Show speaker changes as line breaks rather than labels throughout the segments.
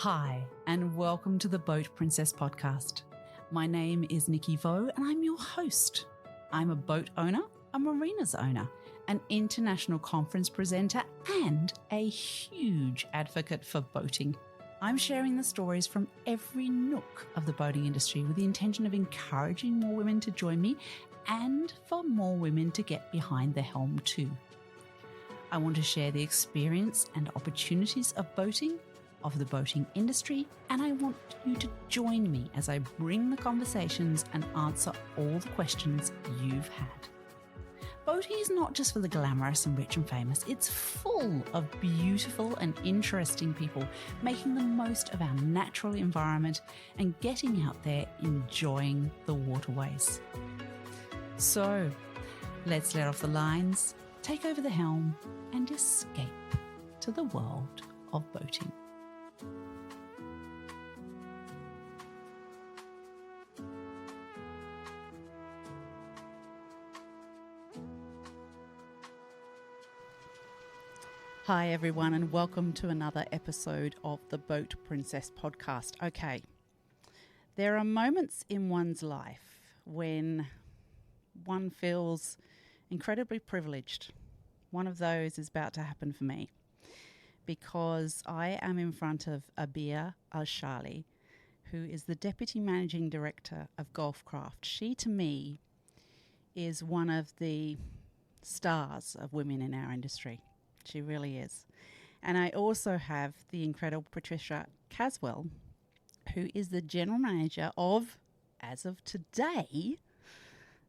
Hi, and welcome to the Boat Princess podcast. My name is Nikki Vo, and I'm your host. I'm a boat owner, a marinas owner, an international conference presenter, and a huge advocate for boating. I'm sharing the stories from every nook of the boating industry with the intention of encouraging more women to join me and for more women to get behind the helm too. I want to share the experience and opportunities of boating, of the boating industry, and I want you to join me as I bring the conversations and answer all the questions you've had. Boating is not just for the glamorous and rich and famous. It's full of beautiful and interesting people making the most of our natural environment and getting out there enjoying the waterways. So let's let off the lines, take over the helm, and escape to the world of boating. Hi everyone, and welcome to another episode of the Boat Princess podcast. Okay, there are moments in one's life when one feels incredibly privileged. One of those is about to happen for me because I am in front of Abeer Alashaali, who is the Deputy Managing Director of Golfcraft. She, to me, is one of the stars of women in our industry. She really is. And I also have the incredible Patricia Caswell, who is the General Manager of, as of today,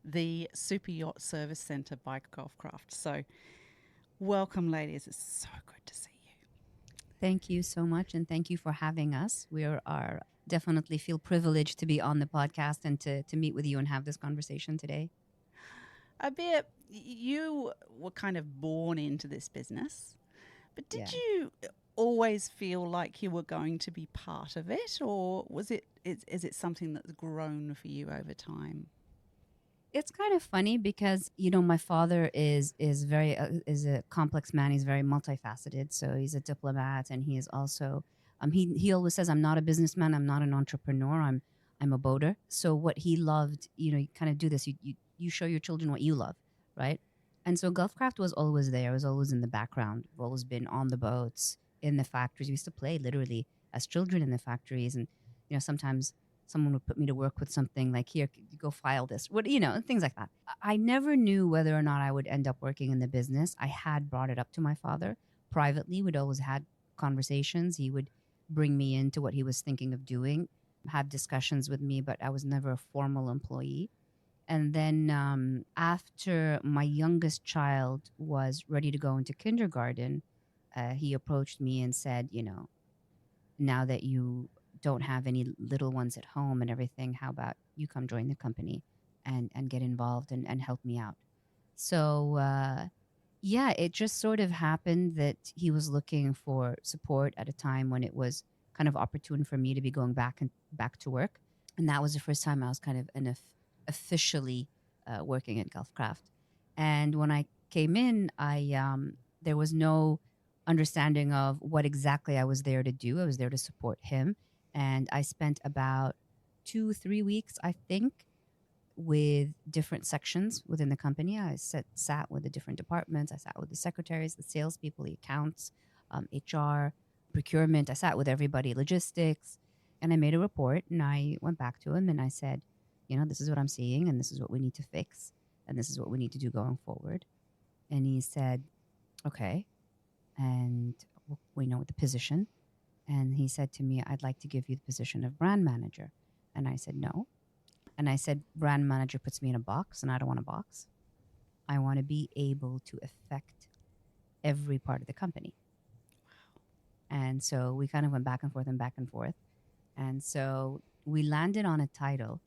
the Super Yacht Service Centre by Golfcraft. So welcome, ladies. It's so good to see you.
Thank you so much, and thank you for having us. We are definitely feel privileged to be on the podcast and to meet with you and have this conversation today.
Abeer, you were kind of born into this business, but did you always feel like you were going to be part of it, or is it something that's grown for you over time?
It's kind of funny because, my father is a complex man. He's very multifaceted. So he's a diplomat, and he is also he always says, I'm not a businessman, I'm not an entrepreneur, I'm a boater. So what he loved, you kind of do this, you show your children what you love, right? And so Gulfcraft was always there. It was always in the background. We've always been on the boats, in the factories. We used to play literally as children in the factories. And, sometimes someone would put me to work with something like, here, go file this, things like that. I never knew whether or not I would end up working in the business. I had brought it up to my father privately. We'd always had conversations. He would bring me into what he was thinking of doing, have discussions with me, but I was never a formal employee. And then after my youngest child was ready to go into kindergarten, he approached me and said, now that you don't have any little ones at home and everything, how about you come join the company and get involved and help me out? So, it just sort of happened that he was looking for support at a time when it was kind of opportune for me to be going back to work. And that was the first time I was kind of officially working at Gulfcraft. And when I came in, there was no understanding of what exactly I was there to do. I was there to support him. And I spent about 2-3 weeks, I think, with different sections within the company. I sat with the different departments. I sat with the secretaries, the salespeople, the accounts, HR, procurement. I sat with everybody, logistics. And I made a report, and I went back to him and I said, this is what I'm seeing, and this is what we need to fix, and this is what we need to do going forward. And he said, okay. And we know the position. And he said to me, I'd like to give you the position of brand manager. And I said, no. And I said, brand manager puts me in a box, and I don't want a box. I want to be able to affect every part of the company. Wow. And so we kind of went back and forth and back and forth. And so we landed on a title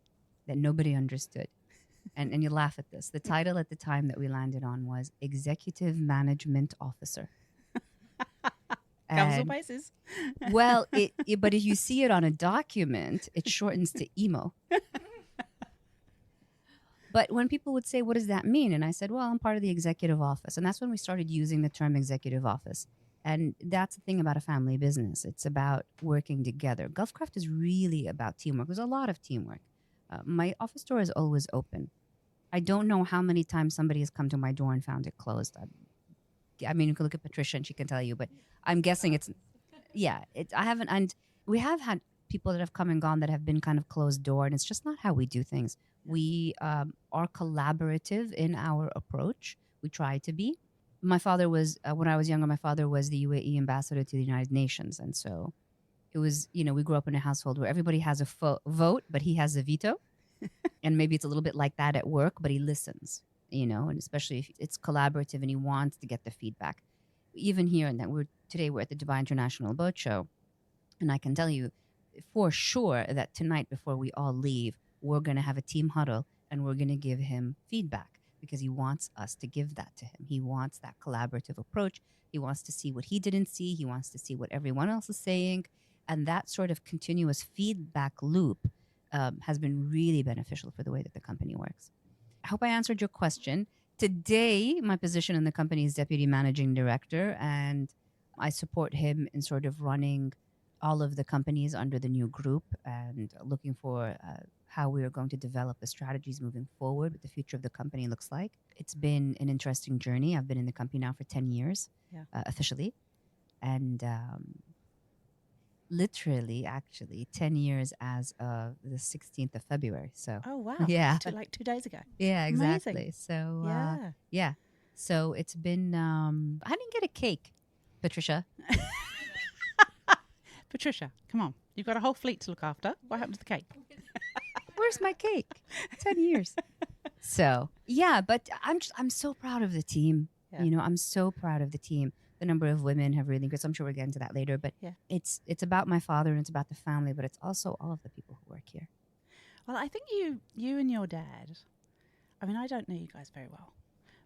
that nobody understood. And you laugh at this. The title at the time that we landed on was Executive Management Officer.
Covers all bases.
Well, but if you see it on a document, it shortens to EMO. But when people would say, what does that mean? And I said, well, I'm part of the executive office. And that's when we started using the term executive office. And that's the thing about a family business. It's about working together. Gulfcraft is really about teamwork. There's a lot of teamwork. My office door is always open. I don't know how many times somebody has come to my door and found it closed. I mean, you can look at Patricia and she can tell you, but I'm guessing it's, yeah, I haven't, and we have had people that have come and gone that have been kind of closed door, and it's just not how we do things. We are collaborative in our approach. We try to be. My father was, when I was younger, my father was the UAE ambassador to the United Nations. And so it was, we grew up in a household where everybody has a vote, but he has a veto. And maybe it's a little bit like that at work, but he listens, and especially if it's collaborative and he wants to get the feedback. Even here, and that today we're at the Dubai International Boat Show. And I can tell you for sure that tonight before we all leave, we're going to have a team huddle and we're going to give him feedback because he wants us to give that to him. He wants that collaborative approach. He wants to see what he didn't see. He wants to see what everyone else is saying. And that sort of continuous feedback loop has been really beneficial for the way that the company works. I hope I answered your question. Today, my position in the company is Deputy Managing Director, and I support him in sort of running all of the companies under the new group and looking for how we are going to develop the strategies moving forward, what the future of the company looks like. It's been an interesting journey. I've been in the company now for 10 years, officially. And literally, actually, 10 years as of the 16th of February. So,
oh, wow.
Yeah.
Like 2 days ago.
Yeah, exactly.
Amazing.
So, yeah. So it's been, I didn't get a cake, Patricia.
Patricia, come on. You've got a whole fleet to look after. What happened to the cake?
Where's my cake? 10 years. So, yeah, but I'm so proud of the team.
Yeah.
I'm so proud of the team. The number of women have really increased. I'm sure we'll get into that later, but it's about my father and it's about the family, but it's also all of the people who work here.
Well, I think you and your dad, I mean, I don't know you guys very well,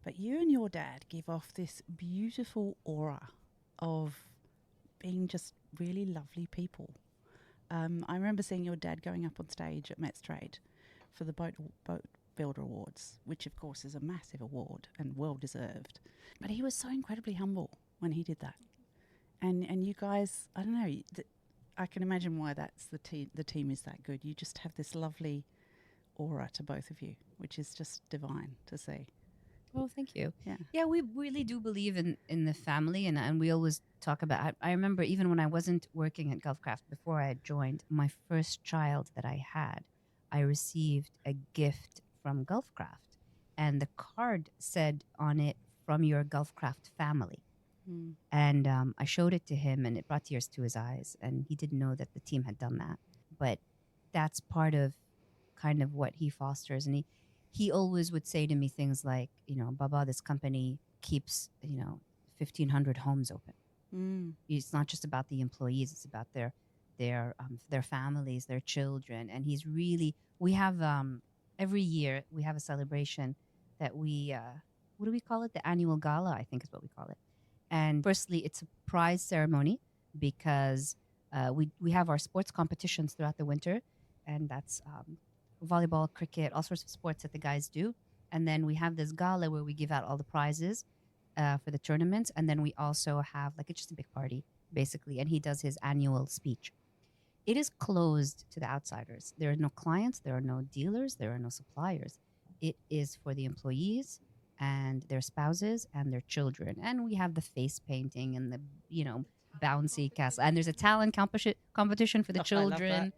but you and your dad give off this beautiful aura of being just really lovely people. I remember seeing your dad going up on stage at Met's Trade for the Boat Builder Awards, which of course is a massive award and well deserved. But he was so incredibly humble when he did that. And you guys, I don't know, I can imagine why that's the team is that good. You just have this lovely aura to both of you, which is just divine to see.
Well, thank you.
Yeah,
we really do believe in the family, and we always talk about. I remember even when I wasn't working at Gulfcraft before I had joined, my first child that I had, I received a gift from Gulfcraft, and the card said on it, "From your Gulfcraft family." And I showed it to him, and it brought tears to his eyes, and he didn't know that the team had done that. But that's part of kind of what he fosters, and he always would say to me things like, Baba, this company keeps, 1,500 homes open. It's not just about the employees; it's about their families, their children. And we have every year we have a celebration that we what do we call it? The annual gala, I think is what we call it. And firstly, it's a prize ceremony because we have our sports competitions throughout the winter, and that's volleyball, cricket, all sorts of sports that the guys do. And then we have this gala where we give out all the prizes for the tournaments. And then we also have it's just a big party, basically. And he does his annual speech. It is closed to the outsiders. There are no clients. There are no dealers. There are no suppliers. It is for the employees and their spouses and their children. And we have the face painting and the, bouncy castle. And there's a talent competition for the children.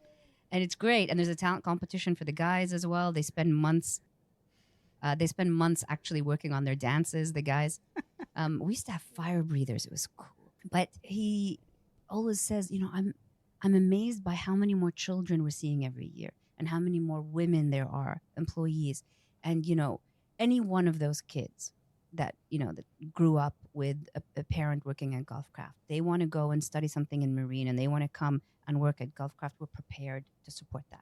And it's great. And there's a talent competition for the guys as well. They spend months actually working on their dances, the guys. We used to have fire breathers. It was cool. But he always says, I'm amazed by how many more children we're seeing every year and how many more women there are, employees. And, any one of those kids that, that grew up with a parent working at Gulfcraft, they want to go and study something in marine and they want to come and work at Gulfcraft, we're prepared to support that.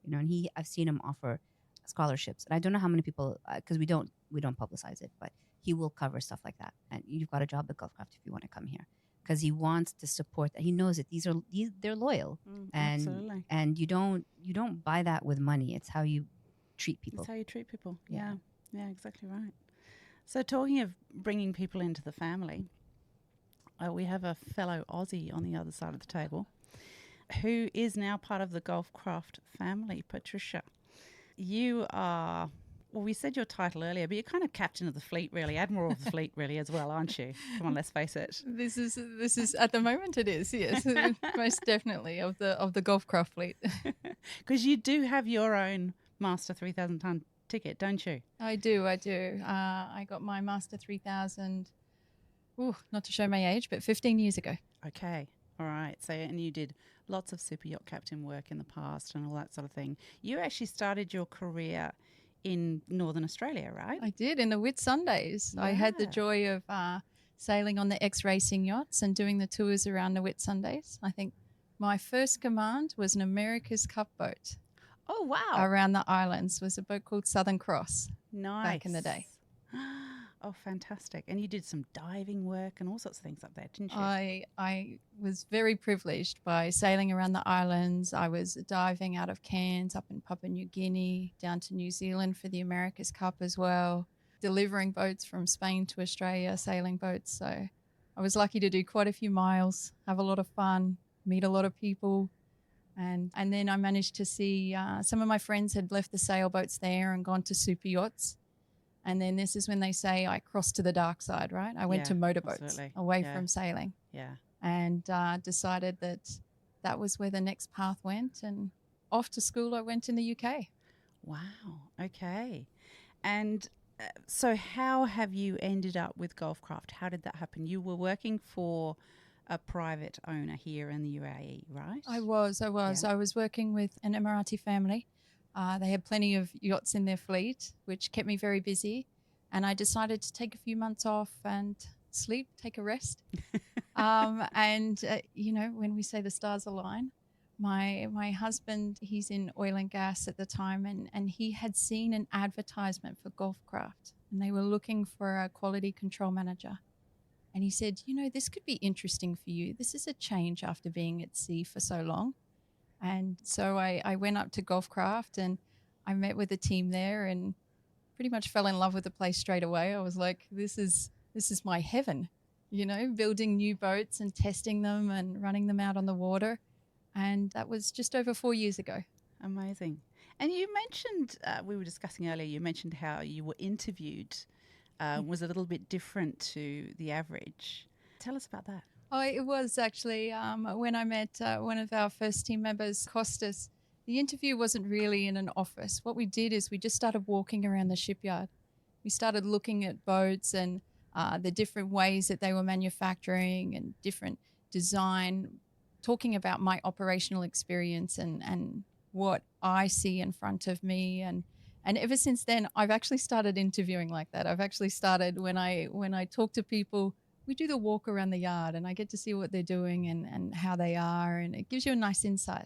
And I've seen him offer scholarships. And I don't know how many people, because we don't publicize it, but he will cover stuff like that. And you've got a job at Gulfcraft if you want to come here. Because he wants to support that. He knows that they're loyal.
Absolutely.
And you don't buy that with money. It's how you treat people.
It's how you treat people. Yeah, exactly right. So talking of bringing people into the family, We have a fellow Aussie on the other side of the table who is now part of the Golfcraft family, Patricia. You are, well, we said your title earlier, but you're kind of captain of the fleet, really, admiral of the fleet, really, as well, aren't you? Come on, let's face it.
This is at the moment it is, yes, most definitely of the Golfcraft fleet.
Because you do have your own Master 3,000 ton ticket, don't you?
I do. I got my Master 3000. Not to show my age, but 15 years ago.
Okay. All right. So, and you did lots of super yacht captain work in the past and all that sort of thing. You actually started your career in Northern Australia, right?
I did, in the Whitsundays.
Yeah.
I had the joy of sailing on the X-Racing yachts and doing the tours around the Whitsundays. I think my first command was an America's Cup boat.
Oh, wow.
Around the islands. Was a boat called Southern Cross.
Nice.
Back in the day.
Oh, fantastic. And you did some diving work and all sorts of things up there, didn't you?
I was very privileged by sailing around the islands. I was diving out of Cairns up in Papua New Guinea, down to New Zealand for the America's Cup as well, delivering boats from Spain to Australia, sailing boats. So I was lucky to do quite a few miles, have a lot of fun, meet a lot of people. And then I managed to see some of my friends had left the sailboats there and gone to super yachts. And then this is when they say I crossed to the dark side, right? I went to motorboats away from sailing.
Yeah.
And decided that was where the next path went. And off to school I went in the UK.
Wow. Okay. And so how have you ended up with Golfcraft? How did that happen? You were working for a private owner here in the UAE, right?
I was.
Yeah.
I was working with an Emirati family. They had plenty of yachts in their fleet, which kept me very busy. And I decided to take a few months off and sleep, take a rest. When we say the stars align, my husband, he's in oil and gas at the time, and he had seen an advertisement for Golfcraft, and they were looking for a quality control manager. And he said, this could be interesting for you. This is a change after being at sea for so long. And so I went up to Golfcraft and I met with the team there and pretty much fell in love with the place straight away. I was like, this is my heaven, building new boats and testing them and running them out on the water. And that was just over 4 years ago.
Amazing. And you mentioned, we were discussing earlier, you mentioned how you were interviewed was a little bit different to the average. Tell us about that.
Oh, it was actually when I met one of our first team members, Costas. The interview wasn't really in an office. What we did is we just started walking around the shipyard. We started looking at boats and the different ways that they were manufacturing and different design, talking about my operational experience and what I see in front of me. And ever since then, I've actually started interviewing like that. I've actually started when I talk to people, we do the walk around the yard and I get to see what they're doing and how they are, and it gives you a nice insight.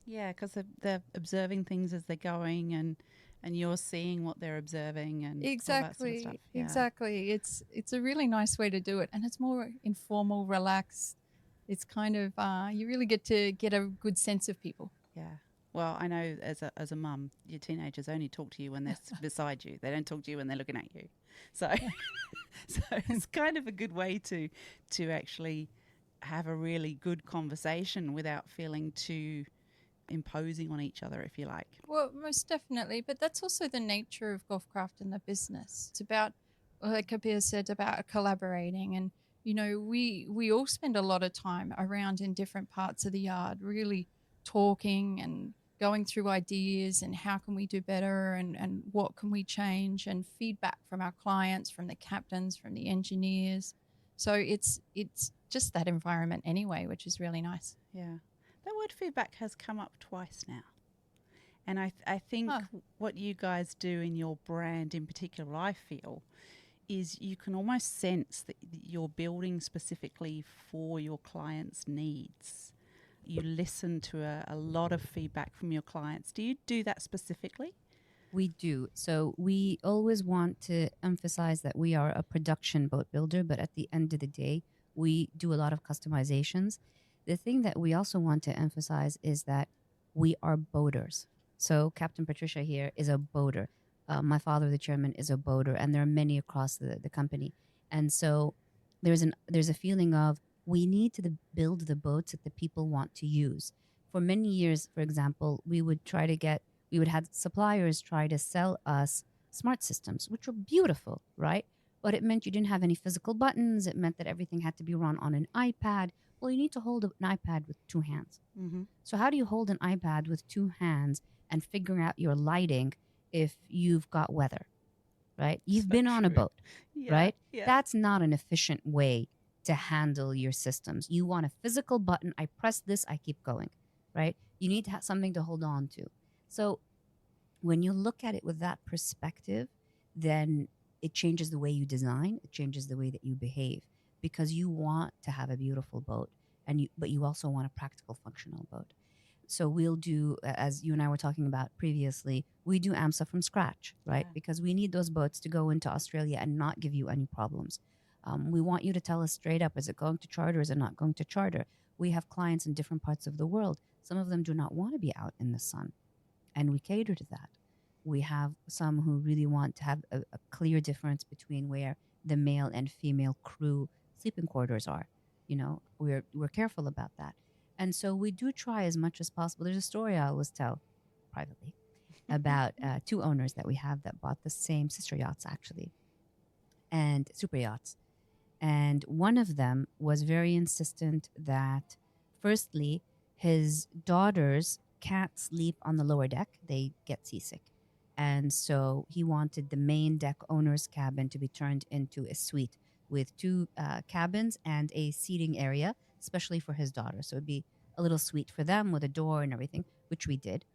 Yeah, because they're observing things as they're going and you're seeing what they're observing and
exactly,
all that sort of stuff. Yeah.
Exactly. It's a really nice way to do it, and it's more informal, relaxed. It's kind of you really get to get a good sense of people.
Yeah. Well, I know as a mum, your teenagers only talk to you when they're beside you. They don't talk to you when they're looking at you. So, so it's kind of a good way to actually have a really good conversation without feeling too imposing on each other, if you like.
Well, most definitely. But that's also the nature of Golfcraft and the business. It's about, like Abeer said, about collaborating. And, we all spend a lot of time around in different parts of the yard, really talking and going through ideas and how can we do better and what can we change, and feedback from our clients, from the captains, from the engineers. So it's just that environment anyway, which is really nice.
Yeah. That word feedback has come up twice now. And I think what you guys do in your brand in particular, I feel, is you can almost sense that you're building specifically for your clients' needs. You listen to a lot of feedback from your clients. Do you do that specifically?
We do. So we always want to emphasize that we are a production boat builder, but at the end of the day, we do a lot of customizations. The thing that we also want to emphasize is that we are boaters. So Captain Patricia here is a boater. My father, the chairman, is a boater, and there are many across the company. And so There's a feeling of we need to build the boats that the people want to use. For many years, for example, we would have suppliers try to sell us smart systems, which were beautiful, right? But it meant you didn't have any physical buttons. It meant that everything had to be run on an iPad. Well, you need to hold an iPad with two hands.
Mm-hmm.
So how do you hold an iPad with two hands and figure out your lighting if you've got weather, right? You've
So
been on a
true.
boat,
Yeah.
right?
Yeah.
That's not an efficient way to handle your systems. You want a physical button. I press this, I keep going, right? You need to have something to hold on to. So when you look at it with that perspective, then it changes the way you design, it changes the way that you behave, because you want to have a beautiful boat, but you also want a practical, functional boat. So we'll do, as you and I were talking about previously, we do AMSA from scratch, right?
Yeah.
Because we need those boats to go into Australia and not give you any problems. We want you to tell us straight up, is it going to charter, is it not going to charter? We have clients in different parts of the world. Some of them do not want to be out in the sun, and we cater to that. We have some who really want to have a clear difference between where the male and female crew sleeping quarters are. We're careful about that. And so we do try as much as possible. There's a story I always tell privately about two owners that we have that bought the same sister yachts, actually, and super yachts. And one of them was very insistent that, firstly, his daughters can't sleep on the lower deck, they get seasick. And so he wanted the main deck owner's cabin to be turned into a suite with two cabins and a seating area, especially for his daughter. So it'd be a little suite for them with a door and everything, which we did.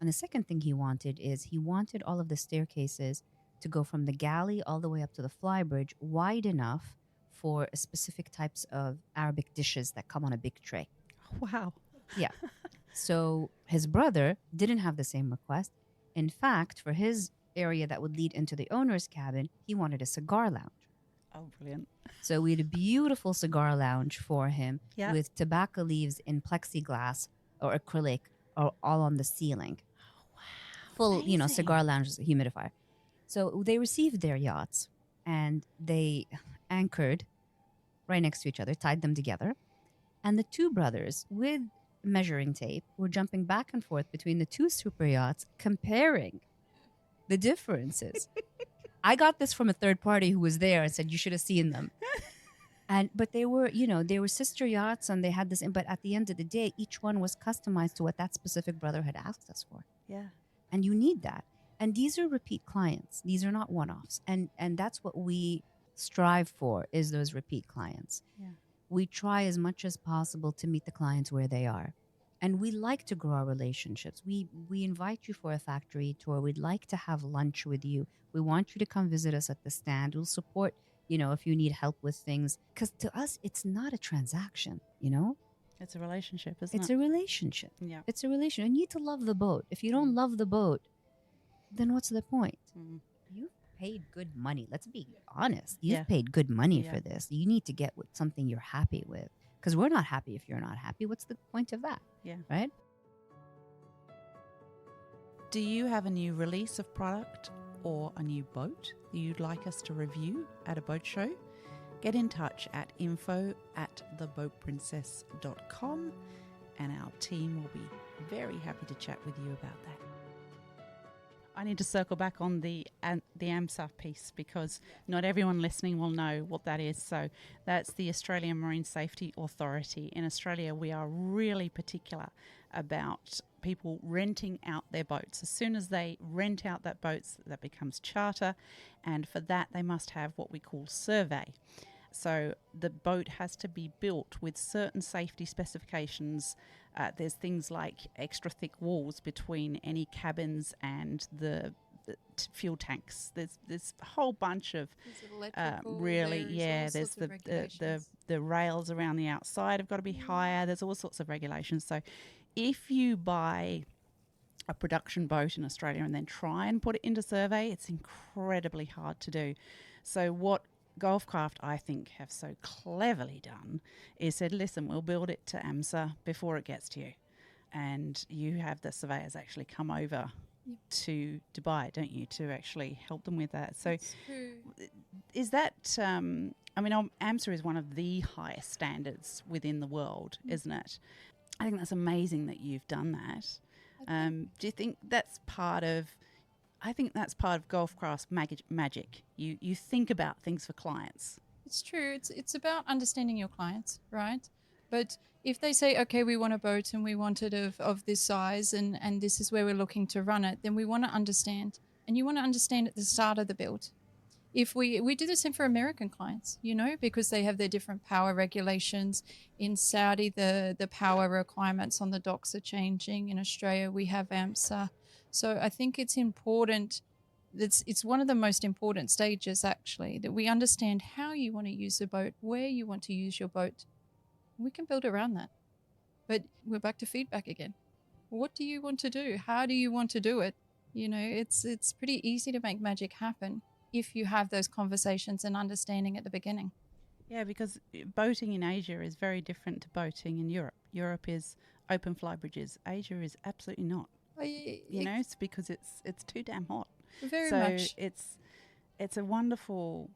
And the second thing he wanted is he wanted all of the staircases to go from the galley all the way up to the flybridge wide enough for specific types of Arabic dishes that come on a big tray.
Wow.
Yeah. So his brother didn't have the same request. In fact, for his area that would lead into the owner's cabin, he wanted a cigar lounge.
Oh, brilliant.
So we had a beautiful cigar lounge for him
Yeah.
with tobacco leaves in plexiglass or acrylic or all on the ceiling. Full,
Amazing.
cigar lounge is a humidifier. So they received their yachts and they anchored right next to each other, tied them together. And the two brothers, with measuring tape, were jumping back and forth between the two super yachts, comparing the differences. I got this from a third party who was there and said, you should have seen them. But they were, they were sister yachts and they had this, but at the end of the day, each one was customized to what that specific brother had asked us for.
Yeah.
And you need that. And these are repeat clients. These are not one-offs. And that's what we strive for, is those repeat clients.
Yeah.
We try as much as possible to meet the clients where they are. And we like to grow our relationships. We invite you for a factory tour. We'd like to have lunch with you. We want you to come visit us at the stand. We'll support, if you need help with things. Because to us, it's not a transaction,
It's a relationship, isn't
It's
it?
a relationship.
Yeah.
It's a relationship. You need to love the boat. If you don't love the boat, then what's the point?
Mm.
You've paid good money. Let's be honest. You've
Yeah.
paid good money
Yeah.
for this. You need to get with something you're happy with. Because we're not happy if you're not happy. What's the point of that?
Yeah.
Right?
Do you have a new release of product or a new boat that you'd like us to review at a boat show? Get in touch at info@theboatprincess.com and our team will be very happy to chat with you about that. I need to circle back on the AMSA piece because not everyone listening will know what that is. So that's the Australian Marine Safety Authority. In Australia, we are really particular about people renting out their boats. As soon as they rent out that boat, that becomes charter, and for that they must have what we call survey. So the boat has to be built with certain safety specifications. There's things like extra thick walls between any cabins and the fuel tanks. There's a whole bunch of really, yeah. There's the rails around the outside have got to be higher. There's all sorts of regulations. So if you buy a production boat in Australia and then try and put it into survey, it's incredibly hard to do. So what Golfcraft, I think, have so cleverly done is said, listen, we'll build it to AMSA before it gets to you. And you have the surveyors actually come over to Dubai, don't you, to actually help them with that. So is that I mean, AMSA is one of the highest standards within the world, isn't it? I think that's amazing that you've done that. Do you think that's part of? I think that's part of Golfcraft's magic. You think about things for clients.
It's true. It's about understanding your clients, right? But if they say, okay, we want a boat and we want it of this size and this is where we're looking to run it, then we want to understand. And you want to understand at the start of the build. If we do the same for American clients, because they have their different power regulations. In Saudi, the power requirements on the docks are changing. In Australia, we have AMSA. So I think it's important. It's one of the most important stages, actually, that we understand how you want to use the boat, where you want to use your boat. We can build around that. But we're back to feedback again. What do you want to do? How do you want to do it? It's pretty easy to make magic happen if you have those conversations and understanding at the beginning.
Yeah, because boating in Asia is very different to boating in Europe. Europe is open fly bridges. Asia is absolutely not. It's because it's too damn hot.
Very
so
much.
It's a wonderful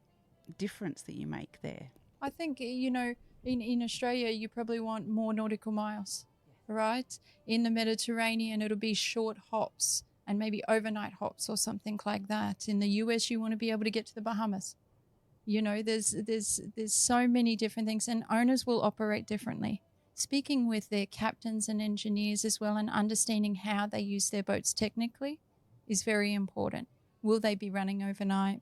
difference that you make there.
I think, in Australia, you probably want more nautical miles, right? In the Mediterranean, it'll be short hops and maybe overnight hops or something like that. In the US, you want to be able to get to the Bahamas. There's so many different things, and owners will operate differently. Speaking with their captains and engineers as well and understanding how they use their boats technically is very important. Will they be running overnight?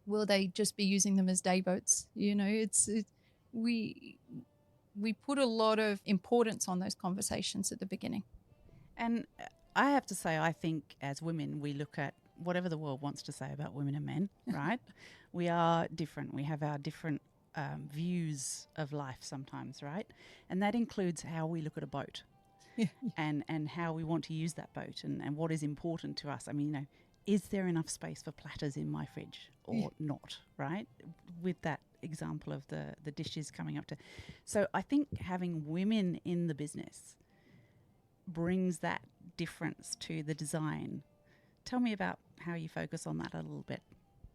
Will they just be using them as day boats? We put a lot of importance on those conversations at the beginning.
And I have to say, I think as women, we look at whatever the world wants to say about women and men, right? We are different. We have our different views of life sometimes, right? And that includes how we look at a boat and how we want to use that boat and what is important to us. I mean, is there enough space for platters in my fridge or not, right? With that example of the dishes coming up to. So I think having women in the business brings that difference to the design. Tell me about how you focus on that a little bit.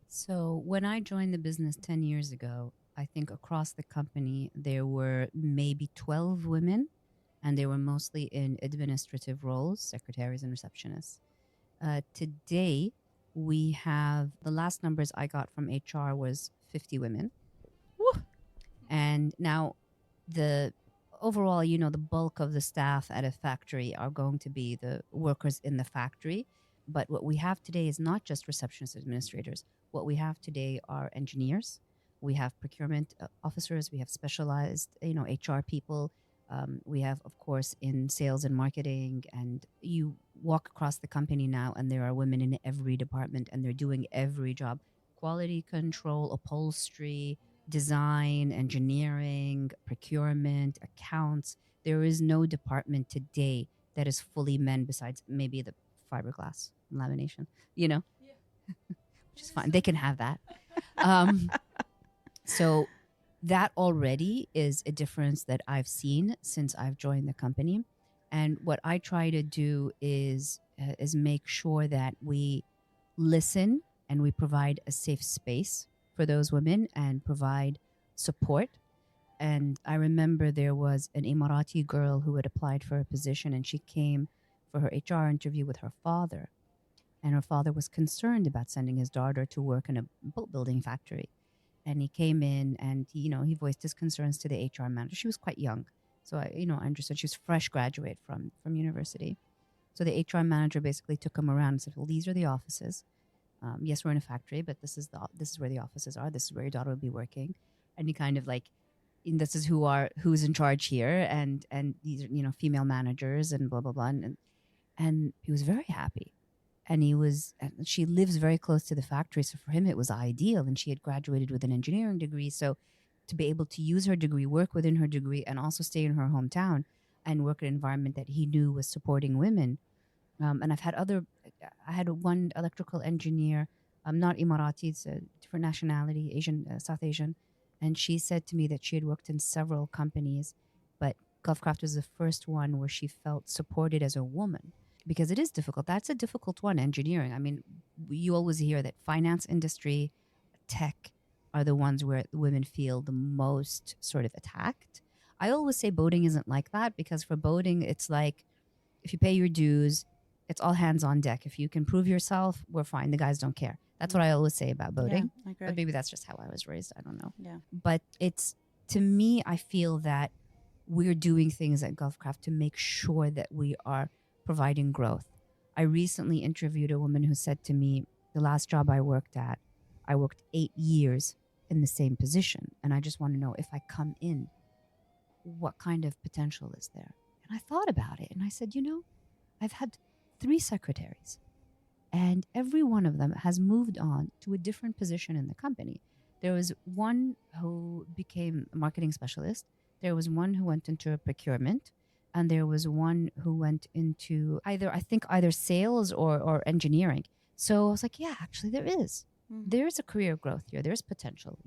So when I joined the business 10 years ago, I think across the company, there were maybe 12 women, and they were mostly in administrative roles, secretaries and receptionists. Today, we have, the last numbers I got from HR was 50 women.
Woo!
And now the overall, the bulk of the staff at a factory are going to be the workers in the factory. But what we have today is not just receptionist administrators. What we have today are engineers. We have procurement officers. We have specialized, HR people. We have, of course, in sales and marketing. And you walk across the company now, and there are women in every department, and they're doing every job: quality control, upholstery, design, engineering, procurement, accounts. There is no department today that is fully men besides maybe the fiberglass lamination, which is fine. They can have that. So that already is a difference that I've seen since I've joined the company. And what I try to do is make sure that we listen and we provide a safe space for those women and provide support. And I remember there was an Emirati girl who had applied for a position, and she came for her HR interview with her father. And her father was concerned about sending his daughter to work in a boat building factory. And he came in and he voiced his concerns to the HR manager. She was quite young. So I understood she was fresh graduate from university. So the HR manager basically took him around and said, well, these are the offices. Yes, we're in a factory, but this is where the offices are. This is where your daughter will be working. And he kind of this is who's in charge here. And these are, female managers and blah, blah, blah. And he was very happy. And she lives very close to the factory. So for him, it was ideal. And she had graduated with an engineering degree. So to be able to use her degree, work within her degree, and also stay in her hometown and work in an environment that he knew was supporting women. And I had one electrical engineer, not Emirati, it's a different nationality, Asian, South Asian. And she said to me that she had worked in several companies, but Gulfcraft was the first one where she felt supported as a woman. Because it is difficult. That's a difficult one, engineering. I mean, you always hear that finance industry, tech are the ones where the women feel the most sort of attacked. I always say boating isn't like that, because for boating, it's like if you pay your dues, it's all hands on deck. If you can prove yourself, we're fine. The guys don't care. That's what I always say about boating.
I agree.
But maybe that's just how I was raised. I don't know.
Yeah.
But it's, to me, I feel that we're doing things at Gulfcraft to make sure that we are providing growth. I recently interviewed a woman who said to me, the last job I worked at, I worked 8 years in the same position. And I just want to know, if I come in, what kind of potential is there? And I thought about it and I said, I've had 3 secretaries, and every one of them has moved on to a different position in the company. There was one who became a marketing specialist. There was one who went into procurement, and there was one who went into either sales or engineering. So I was like, yeah, actually there is. There's a career growth here. There's potential.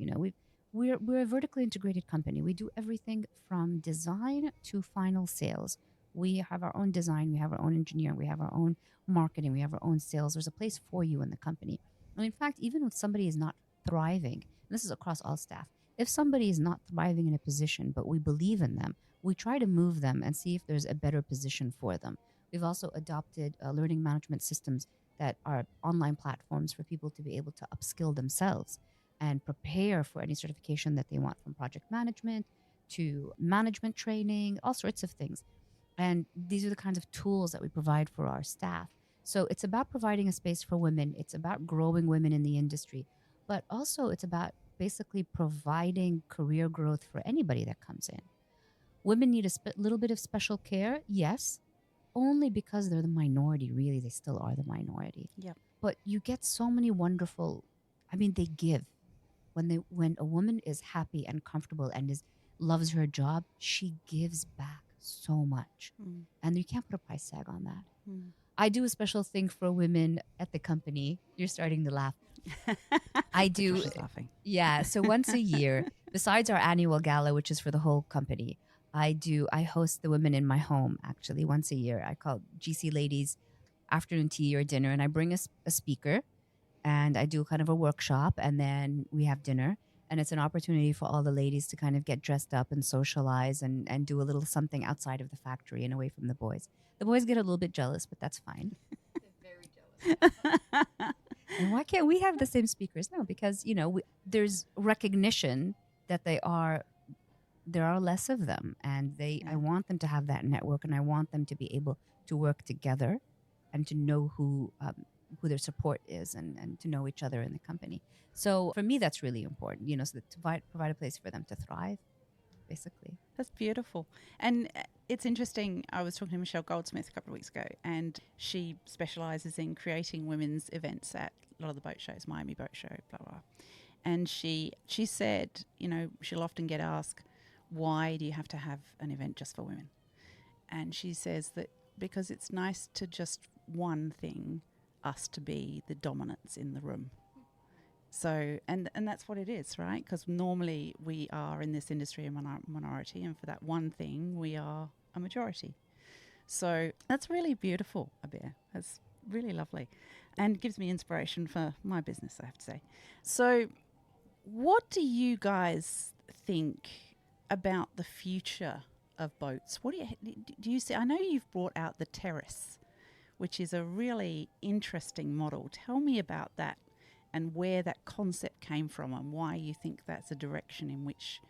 We're a vertically integrated company. We do everything from design to final sales. We have our own design, we have our own engineering, we have our own marketing, we have our own sales. There's a place for you in the company. And in fact, even if somebody is not thriving, and this is across all staff, if somebody is not thriving in a position, but we believe in them, we try to move them and see if there's a better position for them. We've also adopted learning management systems that are online platforms for people to be able to upskill themselves and prepare for any certification that they want, from project management to management training, all sorts of things. And these are the kinds of tools that we provide for our staff. So it's about providing a space for women. It's about growing women in the industry. But also it's about basically providing career growth for anybody that comes in. Women need a little bit of special care, yes, only because they're the minority. Really, they still are the minority.
Yeah.
But you get so many wonderful, they give. When a woman is happy and comfortable and loves her job, she gives back so much. And you can't put a price tag on that. I do a special thing for women at the company. You're starting to laugh. I do.
Patricia's laughing.
Yeah. So once a year, besides our annual gala, which is for the whole company, I host the women in my home actually once a year. I call GC Ladies afternoon tea or dinner, and I bring a speaker, and I do kind of a workshop, and then we have dinner. And it's an opportunity for all the ladies to kind of get dressed up and socialize and do a little something outside of the factory and away from the boys. The boys get a little bit jealous, but that's fine.
They're very jealous.
And why can't we have the same speakers? No, because, there's recognition that there are less of them. And I want them to have that network, and I want them to be able to work together and to know who their support is, and to know each other in the company. So for me, that's really important, so that to provide a place for them to thrive, basically.
That's beautiful. And it's interesting. I was talking to Michelle Goldsmith a couple of weeks ago, and she specialises in creating women's events at a lot of the boat shows, Miami Boat Show, blah, blah. And she said, she'll often get asked, why do you have to have an event just for women? And she says that because it's nice to just one thing, us to be the dominance in the room. So, and that's what it is, right? Because normally we are in this industry a minority, and for that one thing, we are a majority. So that's really beautiful, Abeer. That's really lovely, and gives me inspiration for my business, I have to say. So what do you guys think about the future of boats? What do you see? I know you've brought out the terrace, which is a really interesting model. Tell me about that, and where that concept came from, and why you think that's a direction in which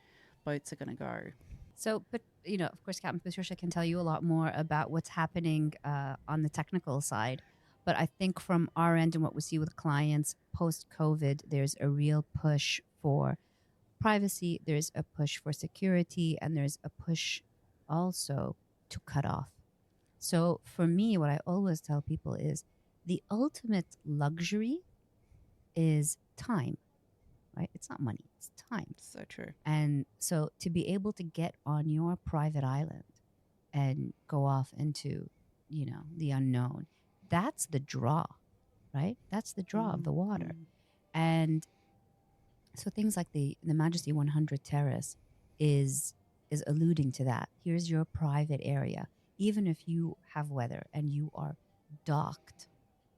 boats are going to go.
So, but, of course, Captain Patricia can tell you a lot more about what's happening on the technical side. But I think from our end and what we see with clients post-COVID, there's a real push for privacy, there's a push for security, and there's a push also to cut off. So for me, what I always tell people is the ultimate luxury is time, right? It's not money, it's time.
So true.
And so to be able to get on your private island and go off into, the unknown, that's the draw, right? That's the draw of the water. And so things like the Majesty 100 Terrace is alluding to that. Here's your private area. Even if you have weather and you are docked,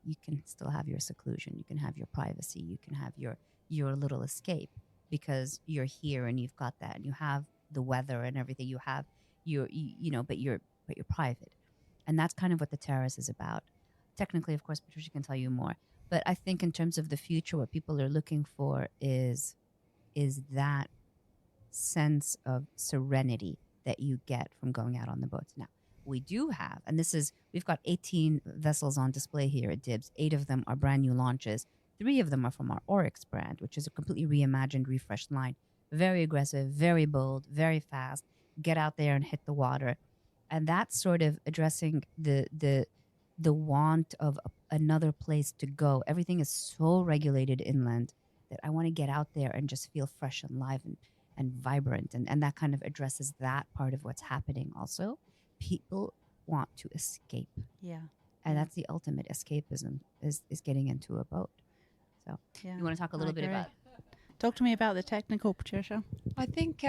you can still have your seclusion. You can have your privacy. You can have your little escape. because you're here and you've got that and you have the weather and everything you have, but you're private. And that's kind of what the terrace is about. Technically, of course, Patricia can tell you more. But I think in terms of the future, what people are looking for is that sense of serenity that you get from going out on the boats. Now, we do have, and we've got 18 vessels on display here at Dibs. 8 of them are brand new launches. 3 of them are from our Oryx brand, which is a completely reimagined, refreshed line. Very aggressive, very bold, very fast. Get out there and hit the water. And that's sort of addressing the want of another place to go. Everything is so regulated inland that I want to get out there and just feel fresh and live and vibrant. And that kind of addresses that part of what's happening also. People want to escape.
Yeah.
And that's the ultimate escapism is getting into a boat. So you want to talk a little bit about
Talk to me about the technical, Patricia.
I think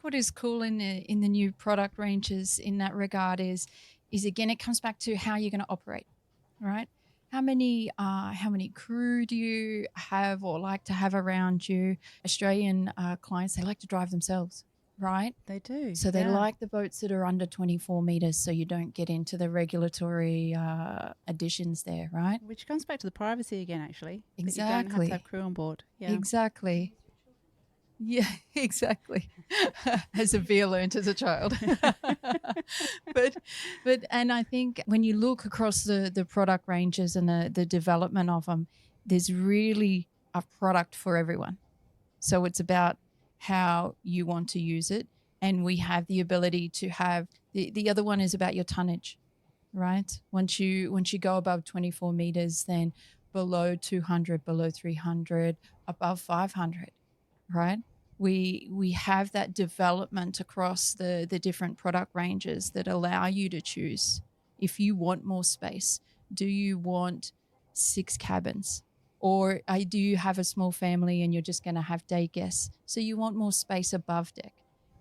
what is cool in the new product ranges in that regard is again, it comes back to how you're going to operate, right? How many crew do you have or like to have around you? Australian clients, they like to drive themselves, right?
They do.
So they like the boats that are under 24 meters, so you don't get into the regulatory additions there, right?
Which comes back to the privacy again, actually.
Exactly.
That you don't have to have crew on board. Yeah.
Exactly. Yeah, exactly. As Abeer learnt as a child. but and I think when you look across the product ranges and the development of them, there's really a product for everyone. So it's about how you want to use it. And we have the ability to have the other one is about your tonnage, right? Once you go above 24 meters, then below 200, below 300, above 500. Right? We have that development across the different product ranges that allow you to choose if you want more space. Do you want 6 cabins? Or do you have a small family and you're just going to have day guests? So you want more space above deck.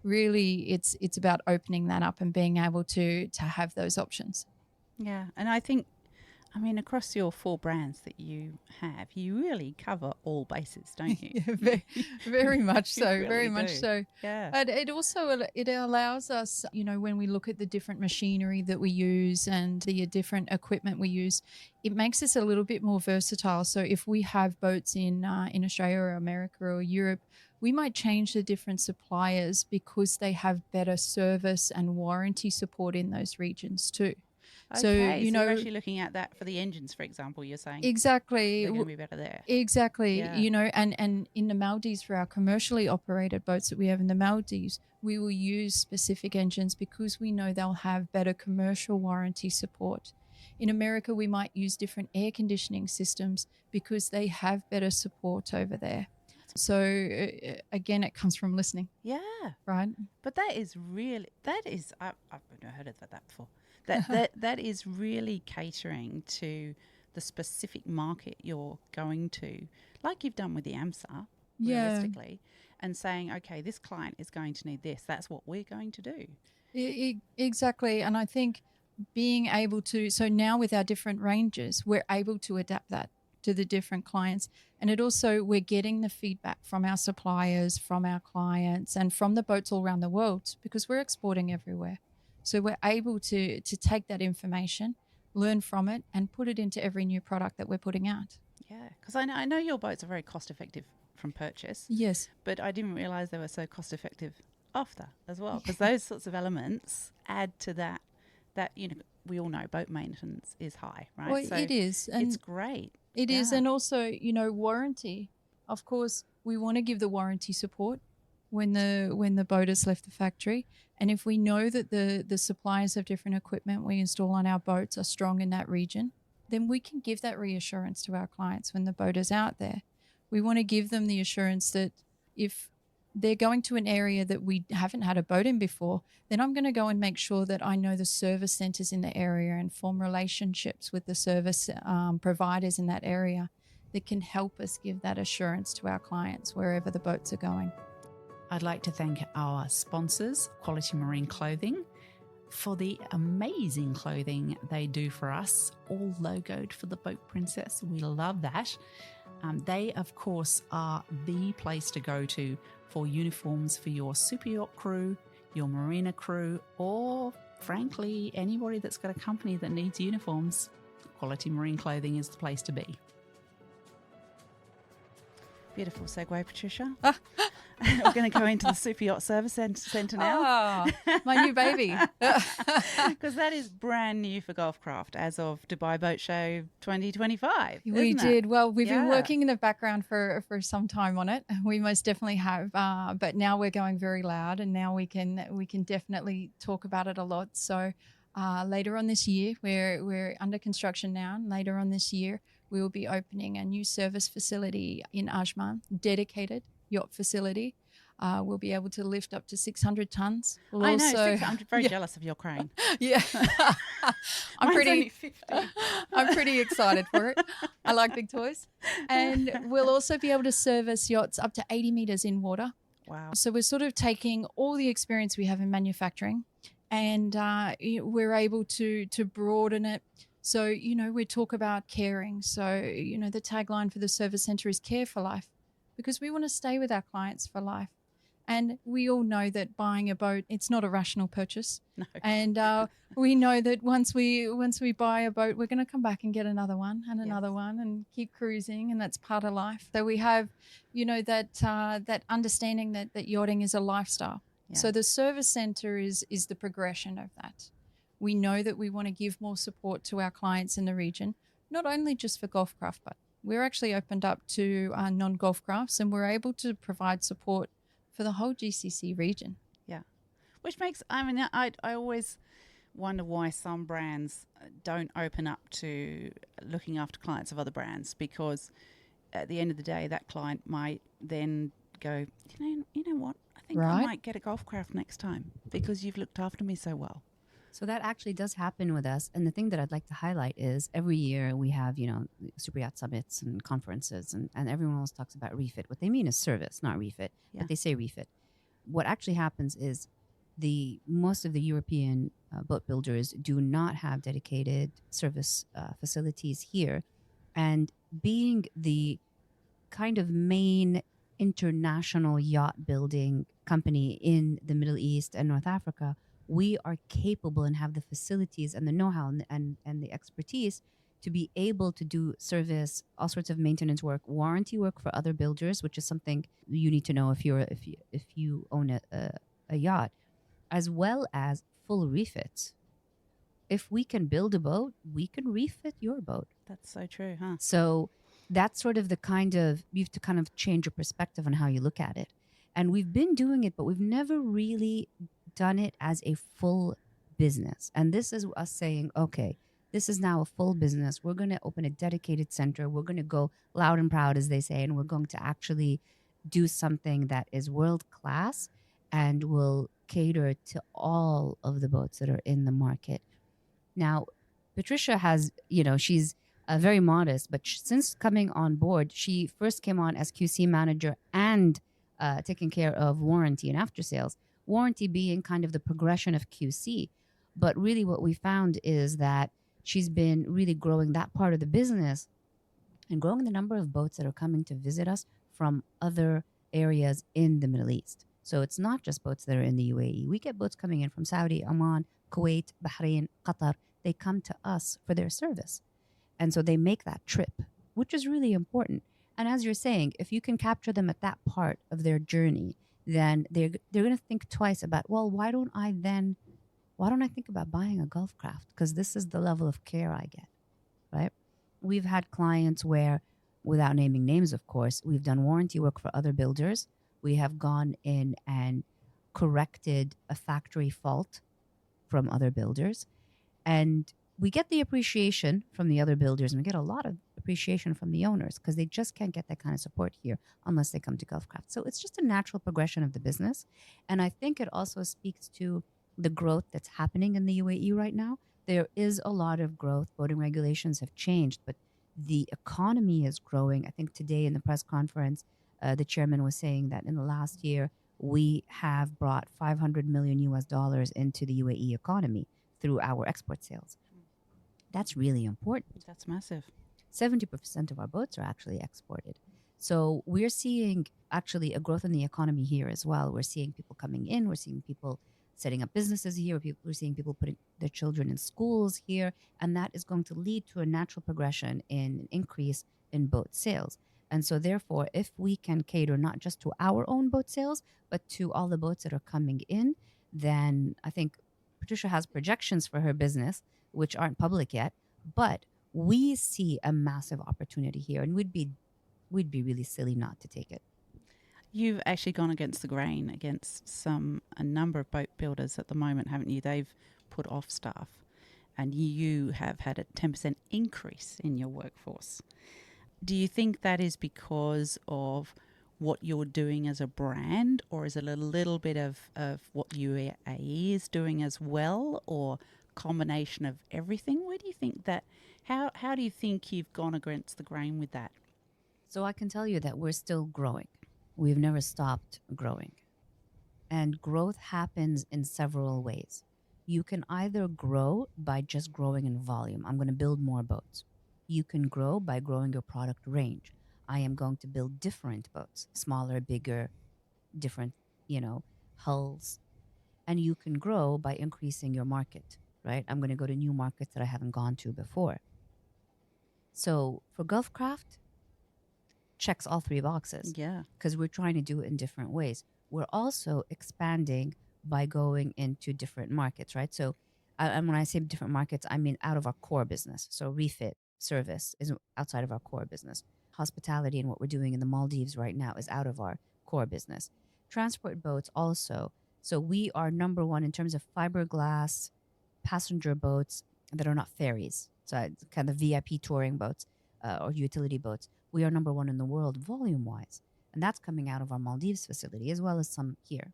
Really, it's about opening that up and being able to have those options.
Yeah. And I think, across your 4 brands that you have, you really cover all bases, don't you?
Yeah, very much so.
Really
very much
do.
so.
Yeah.
But it also allows us, when we look at the different machinery that we use and the different equipment we use, it makes us a little bit more versatile. So if we have boats in Australia or America or Europe, we might change the different suppliers because they have better service and warranty support in those regions too.
Okay,
so
you're actually looking at that for the engines, for example, you're saying.
Exactly.
They're going to be better there.
Exactly.
Yeah.
And in the Maldives, for our commercially operated boats that we have in the Maldives, we will use specific engines because we know they'll have better commercial warranty support. In America, we might use different air conditioning systems because they have better support over there. So again, it comes from listening.
Yeah.
Right.
But I've never heard of that before. That is really catering to the specific market you're going to, like you've done with the AMSA, realistically, and saying, okay, this client is going to need this. That's what we're going to do.
Exactly. And I think being able to, so now with our different ranges, we're able to adapt that to the different clients. And it also, we're getting the feedback from our suppliers, from our clients, and from the boats all around the world because we're exporting everywhere. So we're able to take that information, learn from it, and put it into every new product that we're putting out.
Yeah, because I know your boats are very cost effective from purchase.
Yes.
But I didn't realise they were so cost effective after as well, because those sorts of elements add to that, we all know boat maintenance is high, right?
Well,
so
it is. And
it's great.
It is. And also, warranty. Of course, we want to give the warranty support when the boat has left the factory. And if we know that the suppliers of different equipment we install on our boats are strong in that region, then we can give that reassurance to our clients when the boat is out there. We want to give them the assurance that if they're going to an area that we haven't had a boat in before, then I'm going to go and make sure that I know the service centers in the area and form relationships with the service providers in that area that can help us give that assurance to our clients wherever the boats are going.
I'd like to thank our sponsors, Quality Marine Clothing, for the amazing clothing they do for us, all logoed for the Boat Princess. We love that. They, of course, are the place to go to for uniforms for your super yacht crew, your marina crew, or frankly, anybody that's got a company that needs uniforms. Quality Marine Clothing is the place to be. Beautiful segue, Patricia. We're going to go into the Super Yacht Service Centre now.
Oh, my new baby.
Because that is brand new for Golfcraft as of Dubai Boat Show 2025.
We
isn't
did.
it?
Well, we've been
Yeah.
working in the background for some time on it. We most definitely have. But now we're going very loud, and now we can definitely talk about it a lot. So later on this year, we're under construction now, and later on this year, we will be opening a new service facility in Ajman, dedicated yacht facility. We'll be able to lift up to 600 tons. We'll
I know.
also,
I'm very jealous of your crane.
yeah,
Mine's only 50.
I'm pretty excited for it. I like big toys. And we'll also be able to service yachts up to 80 meters in water.
Wow.
So we're sort of taking all the experience we have in manufacturing, and we're able to broaden it. So, we talk about caring. So, the tagline for the service center is care for life, because we want to stay with our clients for life. And we all know that buying a boat, it's not a rational purchase.
No.
And we know that once we buy a boat, we're going to come back and get another one and another one and keep cruising, and that's part of life. So we have, that understanding that yachting is a lifestyle.
Yeah.
So the service center is the progression of that. We know that we want to give more support to our clients in the region, not only just for Golfcraft, but we're actually opened up to non-golf crafts, and we're able to provide support for the whole GCC region.
Yeah. Which makes, I always wonder why some brands don't open up to looking after clients of other brands, because at the end of the day, that client might then go, you know what, I think I might get a Golfcraft next time because you've looked after me so well.
So that actually does happen with us. And the thing that I'd like to highlight is every year we have, super yacht summits and conferences, and everyone always talks about refit. What they mean is service, not refit, but they say refit. What actually happens is most of the European boat builders do not have dedicated service facilities here. And being the kind of main international yacht building company in the Middle East and North Africa, we are capable and have the facilities and the know-how and the expertise to be able to do service, all sorts of maintenance work, warranty work for other builders, which is something you need to know if you own a yacht, as well as full refits. If we can build a boat, we can refit your boat.
That's so true, huh?
So that's sort of you have to kind of change your perspective on how you look at it. And we've been doing it, but we've never really done it as a full business. And this is us saying, okay, this is now a full business. We're going to open a dedicated center. We're going to go loud and proud, as they say, and we're going to actually do something that is world class and will cater to all of the boats that are in the market. Now, Patricia has, she's very modest, but since coming on board, she first came on as QC manager and taking care of warranty and after sales. Warranty being kind of the progression of QC. But really what we found is that she's been really growing that part of the business and growing the number of boats that are coming to visit us from other areas in the Middle East. So it's not just boats that are in the UAE. We get boats coming in from Saudi, Oman, Kuwait, Bahrain, Qatar. They come to us for their service. And so they make that trip, which is really important. And as you're saying, if you can capture them at that part of their journey, then they're going to think twice about, well, why don't I think about buying a Golfcraft? Because this is the level of care I get, right? We've had clients where, without naming names, of course, we've done warranty work for other builders. We have gone in and corrected a factory fault from other builders. And we get the appreciation from the other builders, and we get a lot of appreciation from the owners because they just can't get that kind of support here unless they come to Golfcraft. So it's just a natural progression of the business. And I think it also speaks to the growth that's happening in the UAE right now. There is a lot of growth. Boating regulations have changed, but the economy is growing. I think today in the press conference, the chairman was saying that in the last year, we have brought $500 million into the UAE economy through our export sales. That's really important.
That's massive.
70% of our boats are actually exported. So we're seeing actually a growth in the economy here as well. We're seeing people coming in, we're seeing people setting up businesses here, we're seeing people putting their children in schools here, and that is going to lead to a natural progression in an increase in boat sales. And so, therefore, if we can cater not just to our own boat sales, but to all the boats that are coming in, then I think Patricia has projections for her business, which aren't public yet, but we see a massive opportunity here, and we'd be really silly not to take it.
You've actually gone against the grain against a number of boat builders at the moment, haven't you? They've put off staff, and you have had a 10% increase in your workforce. Do you think that is because of what you're doing as a brand, or is it a little bit of what UAE is doing as well, or combination of everything? Where do you think that, how do you think you've gone against the grain with that?
So I can tell you that we're still growing. We've never stopped growing. And growth happens in several ways. You can either grow by just growing in volume. I'm going to build more boats. You can grow by growing your product range. I am going to build different boats, smaller, bigger, different, hulls. And you can grow by increasing your market, right? I'm going to go to new markets that I haven't gone to before. So for Gulfcraft, checks all three boxes.
Yeah.
Because we're trying to do it in different ways. We're also expanding by going into different markets, right? So, and when I say different markets, I mean out of our core business. So refit service is outside of our core business. Hospitality and what we're doing in the Maldives right now is out of our core business. Transport boats also. So we are number one in terms of fiberglass passenger boats that are not ferries. So kind of VIP touring boats or utility boats. We are number one in the world volume-wise. And that's coming out of our Maldives facility as well as some here.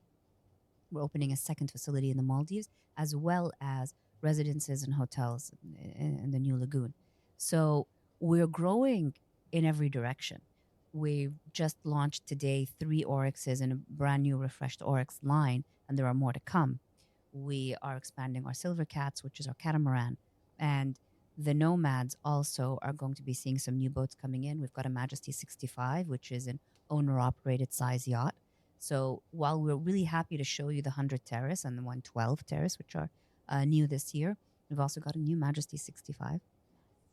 We're opening a second facility in the Maldives as well as residences and hotels in the new lagoon. So we're growing in every direction. We've just launched today 3 Oryxes in a brand new refreshed Oryx line, and there are more to come. We are expanding our Silver Cats, which is our catamaran, and the Nomads also are going to be seeing some new boats coming in. We've got a Majesty 65, which is an owner-operated size yacht. So while we're really happy to show you the 100 Terrace and the 112 Terrace, which are new this year, we've also got a new Majesty 65.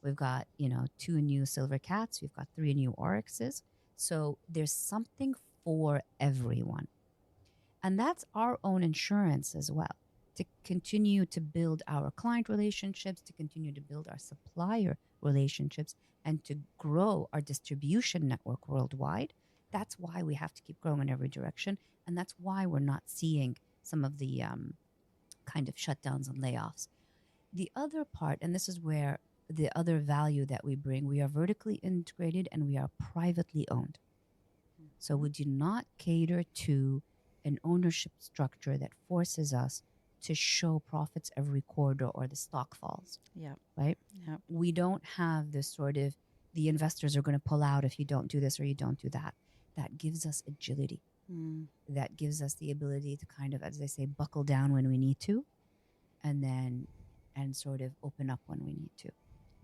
We've got, 2 new Silver Cats. We've got 3 new Oryxes. So there's something for everyone. And that's our own insurance as well, to continue to build our client relationships, to continue to build our supplier relationships, and to grow our distribution network worldwide. That's why we have to keep growing in every direction. And that's why we're not seeing some of the kind of shutdowns and layoffs. The other part, and this is where the other value that we bring, we are vertically integrated and we are privately owned. So we do not cater to an ownership structure that forces us to show profits every quarter or the stock falls.
Yeah.
Right?
Yeah.
We don't have this sort of, the investors are going to pull out if you don't do this or you don't do that. That gives us agility. That gives us the ability to kind of, as they say, buckle down when we need to, and sort of open up when we need to.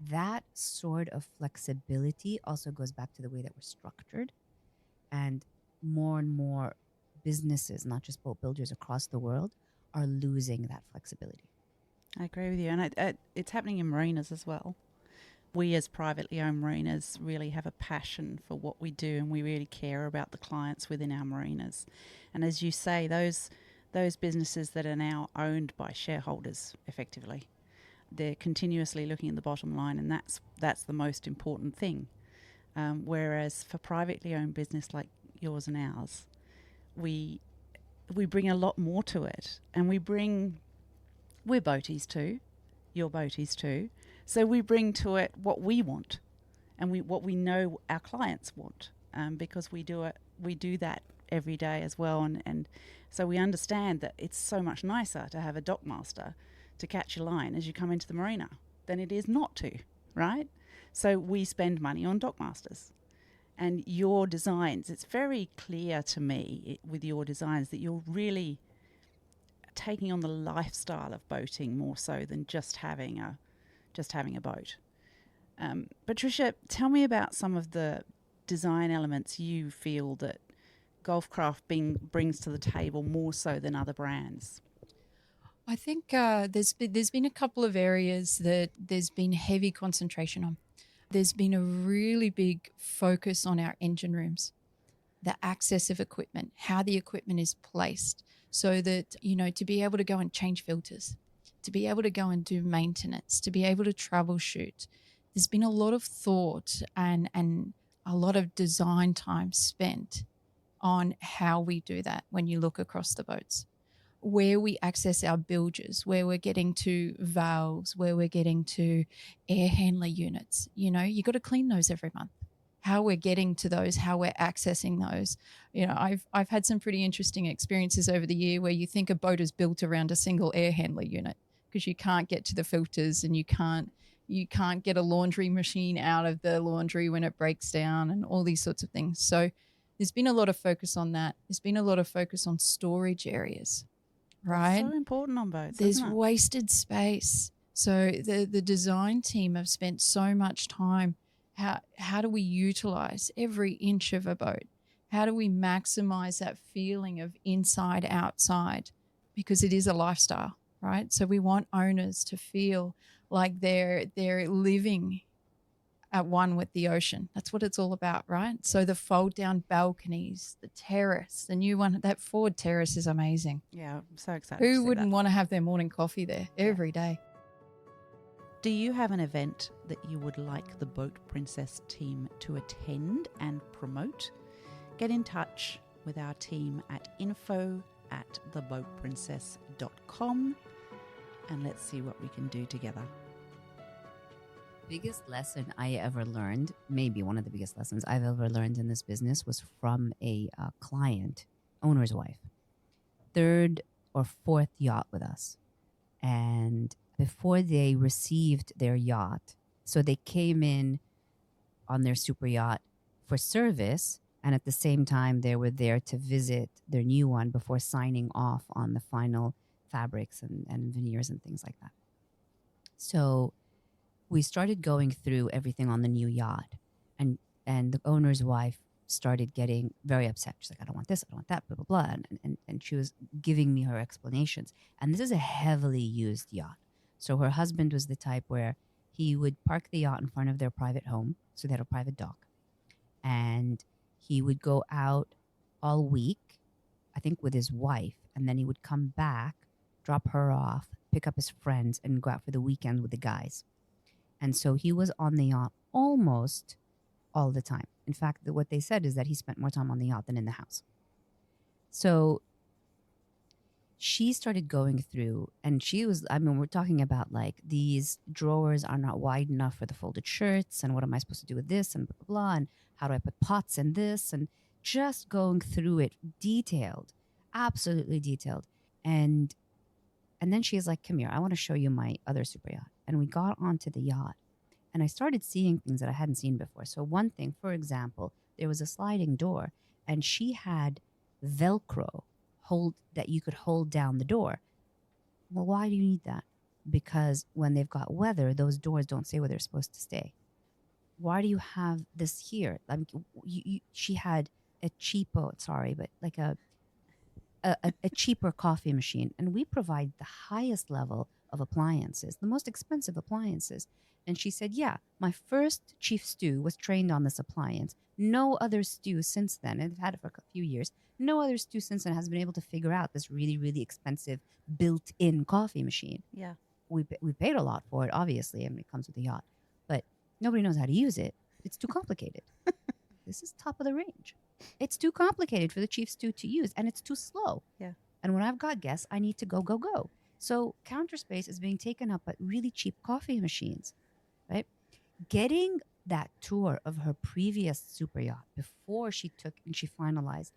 That sort of flexibility also goes back to the way that we're structured. And more businesses, not just boat builders across the world, are losing that flexibility.
I agree with you. And it's happening in marinas as well. We as privately owned marinas really have a passion for what we do, and we really care about the clients within our marinas. And as you say, those businesses that are now owned by shareholders, effectively, they're continuously looking at the bottom line, and that's the most important thing. Whereas for privately owned business like yours and ours, we bring a lot more to it, and we're boaties too, you're boaties too. So we bring to it what we want, and what we know our clients want, because we do that every day as well, and so we understand that it's so much nicer to have a dockmaster to catch your line as you come into the marina than it is not to, right? So we spend money on dockmasters. And your designs, it's very clear to me with your designs that you're really taking on the lifestyle of boating more so than just having a boat. Patricia, tell me about some of the design elements you feel that Golfcraft brings to the table more so than other brands.
I think there's been a couple of areas that there's been heavy concentration on. There's been a really big focus on our engine rooms, the access of equipment, how the equipment is placed, so that, you know, to be able to go and change filters, to be able to go and do maintenance, to be able to troubleshoot. There's been a lot of thought and a lot of design time spent on how we do that when you look across the boats. Where we access our bilges, where we're getting to valves, where we're getting to air handler units. You know, you got to clean those every month. How we're getting to those, how we're accessing those. You know, I've had some pretty interesting experiences over the year where you think a boat is built around a single air handler unit because you can't get to the filters and you can't get a laundry machine out of the laundry when it breaks down and all these sorts of things. So there's been a lot of focus on that. There's been a lot of focus on storage areas. Right.
That's so important on boats.
There's wasted space. So the design team have spent so much time. How do we utilize every inch of a boat? How do we maximize that feeling of inside outside? Because it is a lifestyle, right? So we want owners to feel like they're living at one with the ocean. That's what it's all about, right? So the fold down balconies, the terrace, the new one, that forward terrace is amazing.
Yeah, I'm so excited.
Who wouldn't want to have their morning coffee there every day?
Do you have an event that you would like the Boat Princess team to attend and promote? Get in touch with our team at info@theboatprincess.com and let's see what we can do together.
Biggest lesson I ever learned, maybe one of the biggest lessons I've ever learned in this business, was from a client, owner's wife. Third or fourth yacht with us. And before they received their yacht, so they came in on their super yacht for service, and at the same time they were there to visit their new one before signing off on the final fabrics and veneers and things like that. So we started going through everything on the new yacht, and the owner's wife started getting very upset. She's like, I don't want this, I don't want that, blah, blah, blah. And she was giving me her explanations. And this is a heavily used yacht. So her husband was the type where he would park the yacht in front of their private home. So they had a private dock. And he would go out all week, I think with his wife. And then he would come back, drop her off, pick up his friends, and go out for the weekend with the guys. And so he was on the yacht almost all the time. In fact, what they said is that he spent more time on the yacht than in the house. So she started going through, and she was, I mean, we're talking about like, these drawers are not wide enough for the folded shirts, and what am I supposed to do with this, and blah, blah, blah, and how do I put pots in this, and just going through it detailed, absolutely detailed. And then she's like, come here, I want to show you my other super yacht. And we got onto the yacht, and I started seeing things that I hadn't seen before. So one thing, for example, there was a sliding door, and she had Velcro that you could hold down the door. Well, why do you need that? Because when they've got weather, those doors don't stay where they're supposed to stay. Why do you have this here? I mean, she had a cheapo, sorry, but like a cheaper coffee machine, and we provide the highest level of appliances, the most expensive appliances. And she said, yeah, my first chief stew was trained on this appliance. No other stew since then, and I've had it for a few years, no other stew since then has been able to figure out this really, really expensive built-in coffee machine.
Yeah.
We paid a lot for it, obviously, and it comes with a yacht. But nobody knows how to use it. It's too complicated. This is top of the range. It's too complicated for the chief stew to use, and it's too slow.
Yeah.
And when I've got guests, I need to go. So counter space is being taken up by really cheap coffee machines, right? Getting that tour of her previous super yacht before she took and she finalized,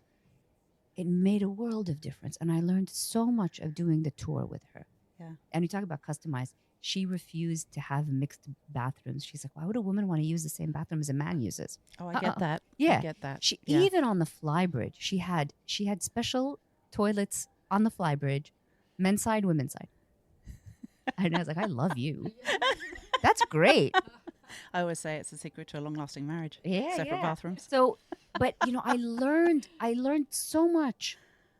it made a world of difference. And I learned so much of doing the tour with her.
Yeah.
And we talk about customized. She refused to have mixed bathrooms. She's like, why would a woman want to use the same bathroom as a man uses?
Oh, I get that.
Yeah.
I get that.
She, even on the flybridge, she had special toilets on the flybridge, men's side, women's side. And I was like, I love you. That's great.
I always say it's a secret to a long-lasting marriage.
Yeah,
Separate
yeah.
bathrooms.
So, but I learned so much,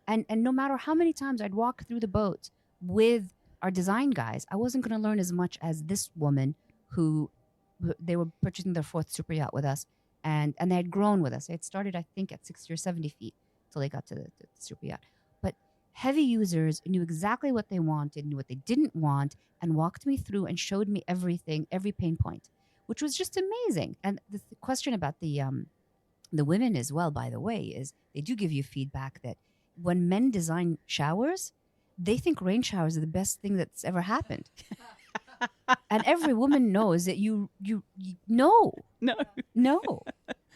and no matter how many times I'd walk through the boat with our design guys, I wasn't going to learn as much as this woman who they were purchasing their fourth super yacht with us, and they had grown with us. It started, I think, at 60 or 70 feet till they got to the super yacht. But heavy users knew exactly what they wanted, knew what they didn't want, and walked me through and showed me everything, every pain point, which was just amazing. And the question about the women as well, by the way, is they do give you feedback that when men design showers, they think rain showers are the best thing that's ever happened. And every woman knows that you no.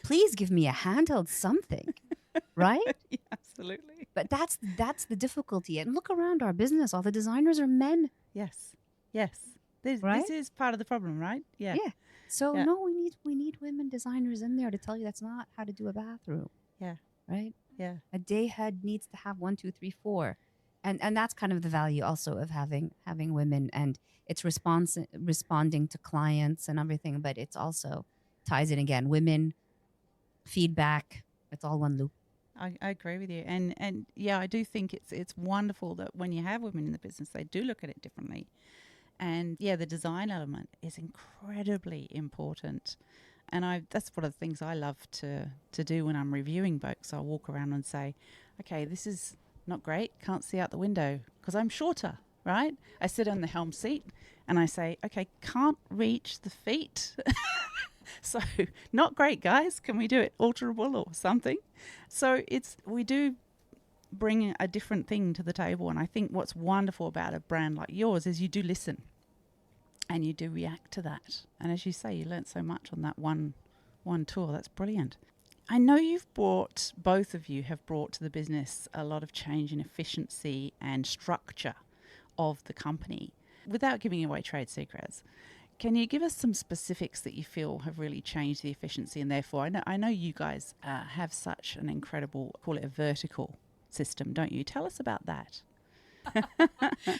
Please give me a handheld something, right?
Yeah, absolutely.
But that's the difficulty. And look around our business; all the designers are men.
Yes. This
Right?
is part of the problem, right? Yeah.
Yeah. So
Yeah.
no, we need women designers in there to tell you that's not how to do a bathroom.
Yeah.
Right?
Yeah.
A day head needs to have 1, 2, 3, 4. And that's kind of the value also of having women, and it's responding to clients and everything, but it's also ties in again, women, feedback, it's all one loop.
I agree with you, and yeah, I do think it's wonderful that when you have women in the business, they do look at it differently, and yeah, the design element is incredibly important, and that's one of the things I love to do when I'm reviewing boats. I'll walk around and say, okay, this is not great, can't see out the window because I'm shorter, right? I sit on the helm seat and I say, okay, can't reach the feet. So not great, guys. Can we do it alterable or something? So we do bring a different thing to the table. And I think what's wonderful about a brand like yours is you do listen and you do react to that. And as you say, you learnt so much on that one tour. That's brilliant. I know both of you have brought to the business a lot of change in efficiency and structure of the company without giving away trade secrets. Can you give us some specifics that you feel have really changed the efficiency, and therefore I know you guys have such an incredible, call it a vertical system, don't you? Tell us about that.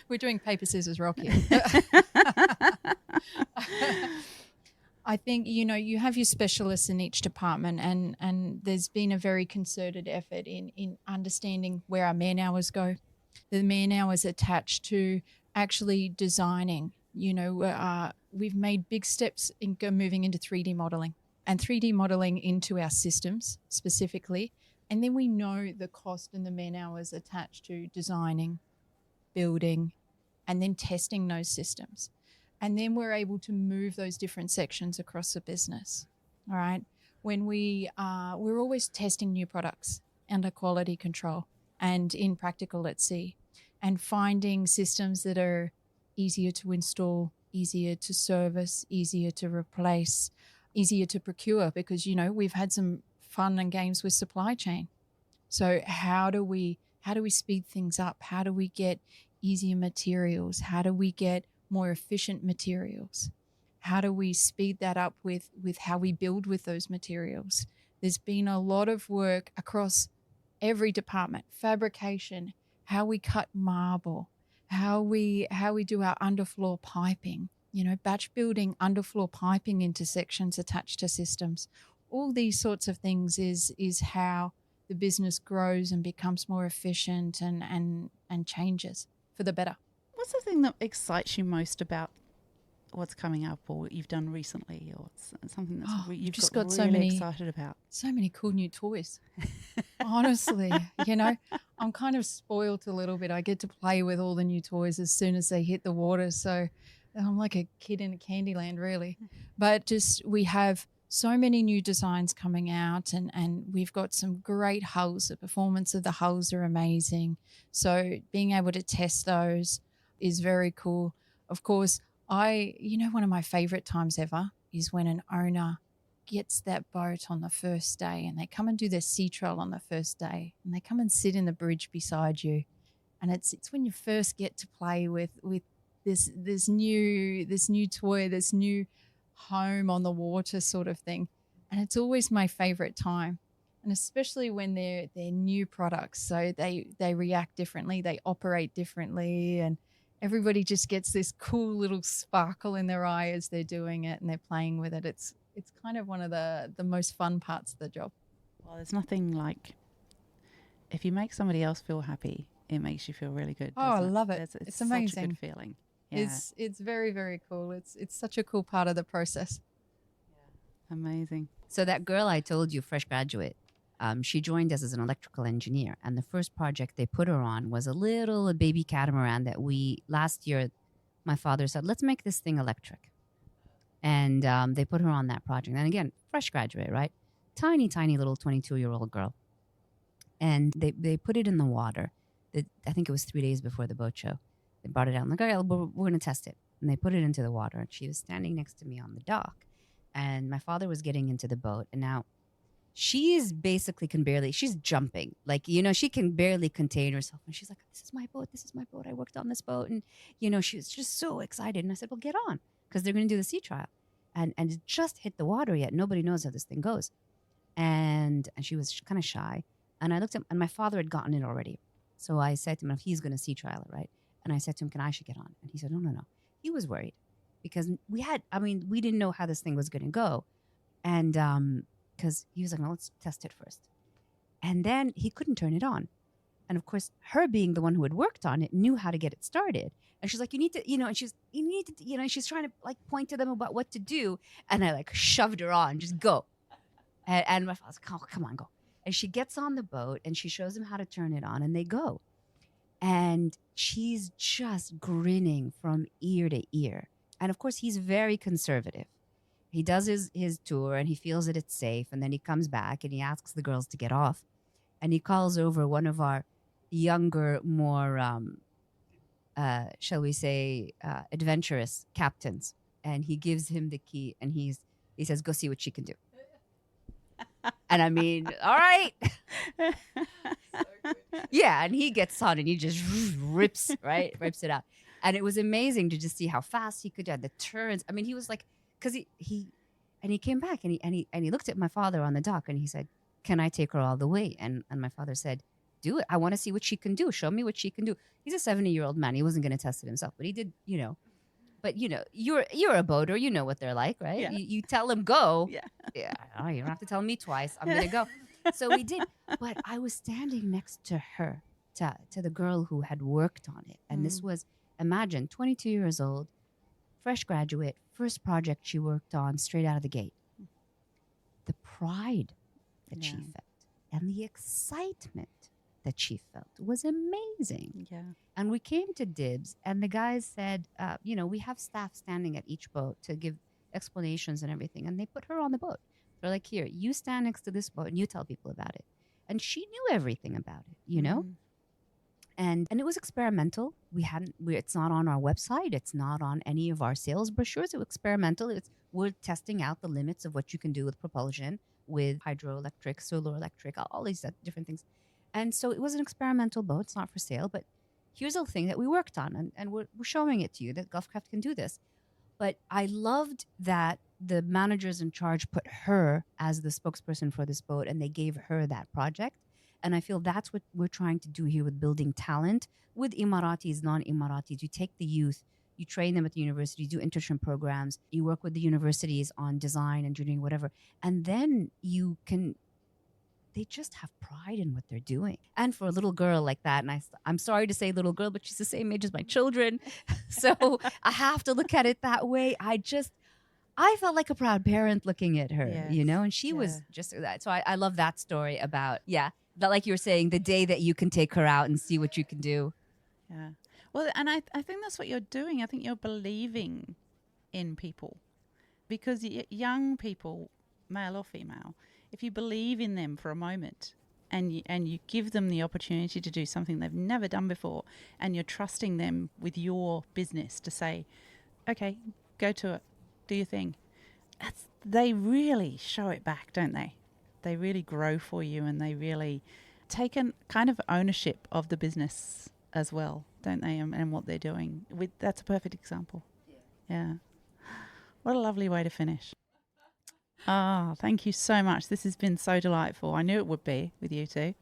We're doing paper, scissors, rock here. I think, you have your specialists in each department, and there's been a very concerted effort in understanding where our man hours go. The man hours attached to actually designing. We've made big steps in moving into 3D modeling and 3D modeling into our systems specifically. And then we know the cost and the man hours attached to designing, building, and then testing those systems. And then we're able to move those different sections across the business. All right. When we're always testing new products under quality control and in practical at sea, and finding systems that are easier to install, easier to service, easier to replace, easier to procure, because, we've had some fun and games with supply chain. So how do we speed things up? How do we get easier materials? How do we get more efficient materials? How do we speed that up with how we build with those materials? There's been a lot of work across every department, fabrication, how we cut marble, how we do our underfloor piping, batch building underfloor piping into sections attached to systems. All these sorts of things is how the business grows and becomes more efficient and changes for the better.
What's the thing that excites you most about what's coming up or what you've done recently, or something that's you've just got so really excited about?
So many cool new toys. Honestly, I'm kind of spoiled a little bit. I get to play with all the new toys as soon as they hit the water. So I'm like a kid in a candy land, really. But we have so many new designs coming out, and we've got some great hulls. The performance of the hulls are amazing. So being able to test those is very cool. Of course, one of my favorite times ever is when an owner gets that boat on the first day and they come and do their sea trial on the first day, and they come and sit in the bridge beside you. And it's when you first get to play with this new toy, this new home on the water sort of thing. And it's always my favorite time. And especially when they're new products. So they react differently, they operate differently, and everybody just gets this cool little sparkle in their eye as they're doing it and they're playing with it. It's kind of one of the most fun parts of the job.
Well, there's nothing like if you make somebody else feel happy, it makes you feel really good.
Oh, I love it.
It's
amazing.
Such a good feeling. Yeah.
It's very, very cool. It's such a cool part of the process.
Yeah. Amazing.
So that girl I told you, fresh graduate, she joined us as an electrical engineer. And the first project they put her on was a little baby catamaran that last year, my father said, let's make this thing electric. And they put her on that project. And again, fresh graduate, right? Tiny, tiny little 22-year-old girl. And they put it in the water. I think it was 3 days before the boat show. They brought it out. I'm like, okay, we're going to test it. And they put it into the water. And she was standing next to me on the dock. And my father was getting into the boat. And now she is basically she's jumping. Like, she can barely contain herself. And she's like, this is my boat. This is my boat. I worked on this boat. And, she was just so excited. And I said, well, get on. Because they're going to do the sea trial. And it just hit the water yet. Nobody knows how this thing goes. And she was kind of shy. And I looked at him, and my father had gotten it already. So I said to him, if he's going to sea trial it, right? And I said to him, can I get on? And he said, no. He was worried because we didn't know how this thing was going to go. And because he was like, no, let's test it first. And then he couldn't turn it on. And of course, her being the one who had worked on it, knew how to get it started. And she's like, you need to, and she's trying to like point to them about what to do. And I like shoved her on, just go. And my father's like, oh, come on, go. And she gets on the boat and she shows him how to turn it on and they go. And she's just grinning from ear to ear. And of course, he's very conservative. He does his tour and he feels that it's safe. And then he comes back and he asks the girls to get off. And he calls over one of our younger, more, shall we say, adventurous captains. And he gives him the key and he says, go see what she can do. And I mean, all right. Yeah, and he gets on and he just rips it out. And it was amazing to just see how fast he could do the turns. I mean, he was like, because he came back and he looked at my father on the dock and he said, can I take her all the way? And my father said, do it. I want to see what she can do. Show me what she can do. He's a 70-year-old man. He wasn't going to test it himself, but he did, But you're a boater. You know what they're like, right?
Yeah.
You tell them go.
Yeah.
Oh, you don't have to tell me twice. I'm gonna go. So we did. But I was standing next to her, to the girl who had worked on it, and this was, imagine, 22 years old, fresh graduate, first project she worked on, straight out of the gate. The pride that she felt and the excitement that she felt was amazing.
Yeah.
And we came to Dibs, and the guys said, we have staff standing at each boat to give explanations and everything. And they put her on the boat. They're like, here, you stand next to this boat and you tell people about it. And she knew everything about it, And it was experimental. It's not on our website. It's not on any of our sales brochures. It was experimental. We're testing out the limits of what you can do with propulsion, with hydroelectric, solar electric, all these different things. And so it was an experimental boat. It's not for sale, but here's a thing that we worked on, and we're showing it to you that Gulfcraft can do this. But I loved that the managers in charge put her as the spokesperson for this boat, and they gave her that project. And I feel that's what we're trying to do here with building talent with Emiratis, non-Emiratis. You take the youth, you train them at the university, you do internship programs, you work with the universities on design, engineering, whatever. And then they just have pride in what they're doing. And for a little girl like that, and I'm sorry to say little girl, but she's the same age as my children. So I have to look at it that way. I felt like a proud parent looking at her, and she was just that. So I love that story about, that, like you were saying, the day that you can take her out and see what you can do.
Yeah. Well, and I think that's what you're doing. I think you're believing in people, because young people, male or female, if you believe in them for a moment and you give them the opportunity to do something they've never done before, and you're trusting them with your business to say, okay, go to it, do your thing. They really show it back, don't they? They really grow for you, and they really take a kind of ownership of the business as well, don't they? And what they're doing. That's a perfect example. Yeah. What a lovely way to finish. Thank you so much. This has been so delightful. I knew it would be with you two.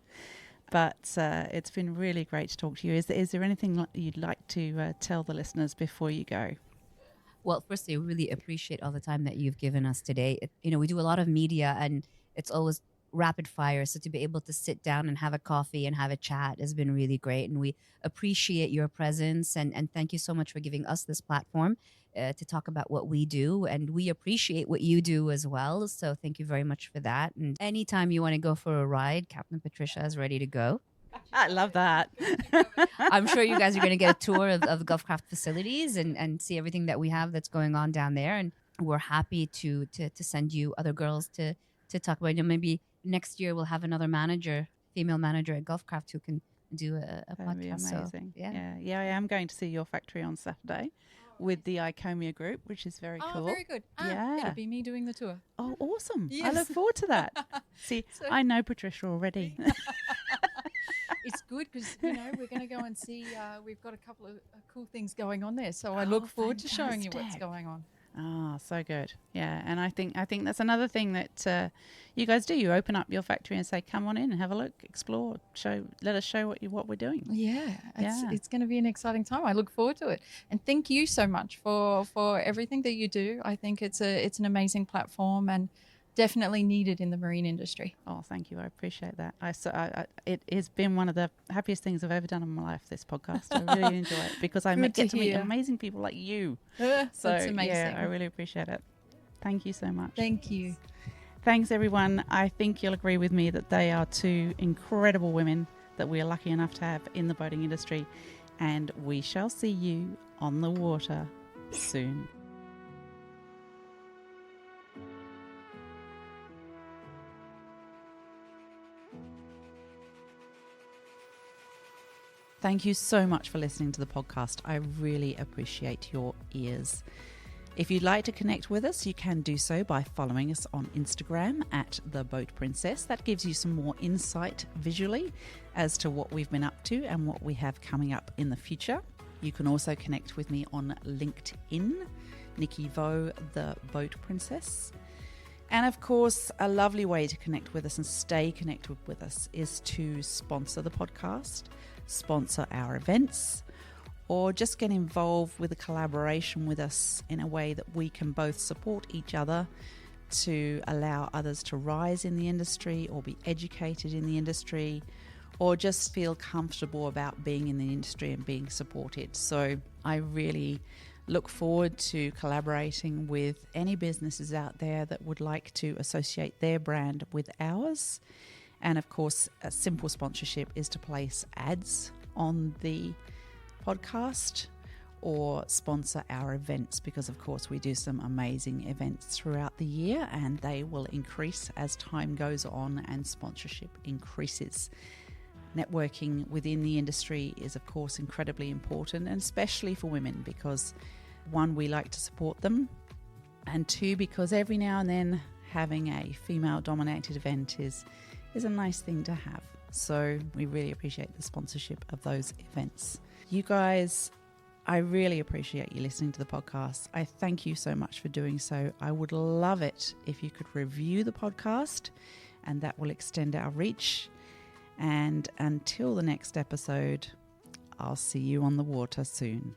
But it's been really great to talk to you. Is there anything you'd like to tell the listeners before you go?
Well, firstly, I really appreciate all the time that you've given us today. We do a lot of media and it's always rapid fire. So to be able to sit down and have a coffee and have a chat has been really great. And we appreciate your presence and thank you so much for giving us this platform to talk about what we do. And we appreciate what you do as well. So thank you very much for that. And anytime you want to go for a ride, Captain Patricia is ready to go.
I love that.
I'm sure you guys are going to get a tour of Gulfcraft facilities and see everything that we have that's going on down there. And we're happy to send you other girls to talk about. Maybe next year we'll have another female manager at Gulfcraft who can do a
That'd
podcast.
be amazing.
So,
Yeah. I am going to see your factory on Saturday with the Icomia group, which is very cool.
Oh, very good. It'll be me doing the tour.
Oh, awesome.
Yes.
I look forward to that. See, I know Patricia already.
It's good because, we're going to go and see, we've got a couple of cool things going on there. So I look forward to showing you what's going on.
Oh, so good. Yeah. And I think that's another thing that you guys do. You open up your factory and say, come on in and have a look, explore, let us show what we're doing.
Yeah. It's going to be an exciting time. I look forward to it. And thank you so much for everything that you do. I think it's an amazing platform and definitely needed in the marine industry.
Oh, thank you. I appreciate that. It has been one of the happiest things I've ever done in my life, this podcast. I really enjoy it because I get to meet amazing people like you. So,
that's amazing.
Yeah, I really appreciate it. Thank you so much.
Thank you.
Thanks, everyone. I think you'll agree with me that they are two incredible women that we are lucky enough to have in the boating industry. And we shall see you on the water soon. Thank you so much for listening to the podcast. I really appreciate your ears. If you'd like to connect with us, you can do so by following us on Instagram at The Boat Princess. That gives you some more insight visually as to what we've been up to and what we have coming up in the future. You can also connect with me on LinkedIn, Nikki Vo, The Boat Princess. And of course, a lovely way to connect with us and stay connected with us is to sponsor the podcast, sponsor our events, or just get involved with a collaboration with us in a way that we can both support each other to allow others to rise in the industry or be educated in the industry or just feel comfortable about being in the industry and being supported. So I really look forward to collaborating with any businesses out there that would like to associate their brand with ours. And of course, a simple sponsorship is to place ads on the podcast or sponsor our events because, of course, we do some amazing events throughout the year and they will increase as time goes on and sponsorship increases. Networking within the industry is, of course, incredibly important, and especially for women because, one, we like to support them, and two, because every now and then having a female-dominated event is a nice thing to have. So we really appreciate the sponsorship of those events. You guys, I really appreciate you listening to the podcast. I thank you so much for doing so. I would love it if you could review the podcast, and that will extend our reach. And until the next episode, I'll see you on the water soon.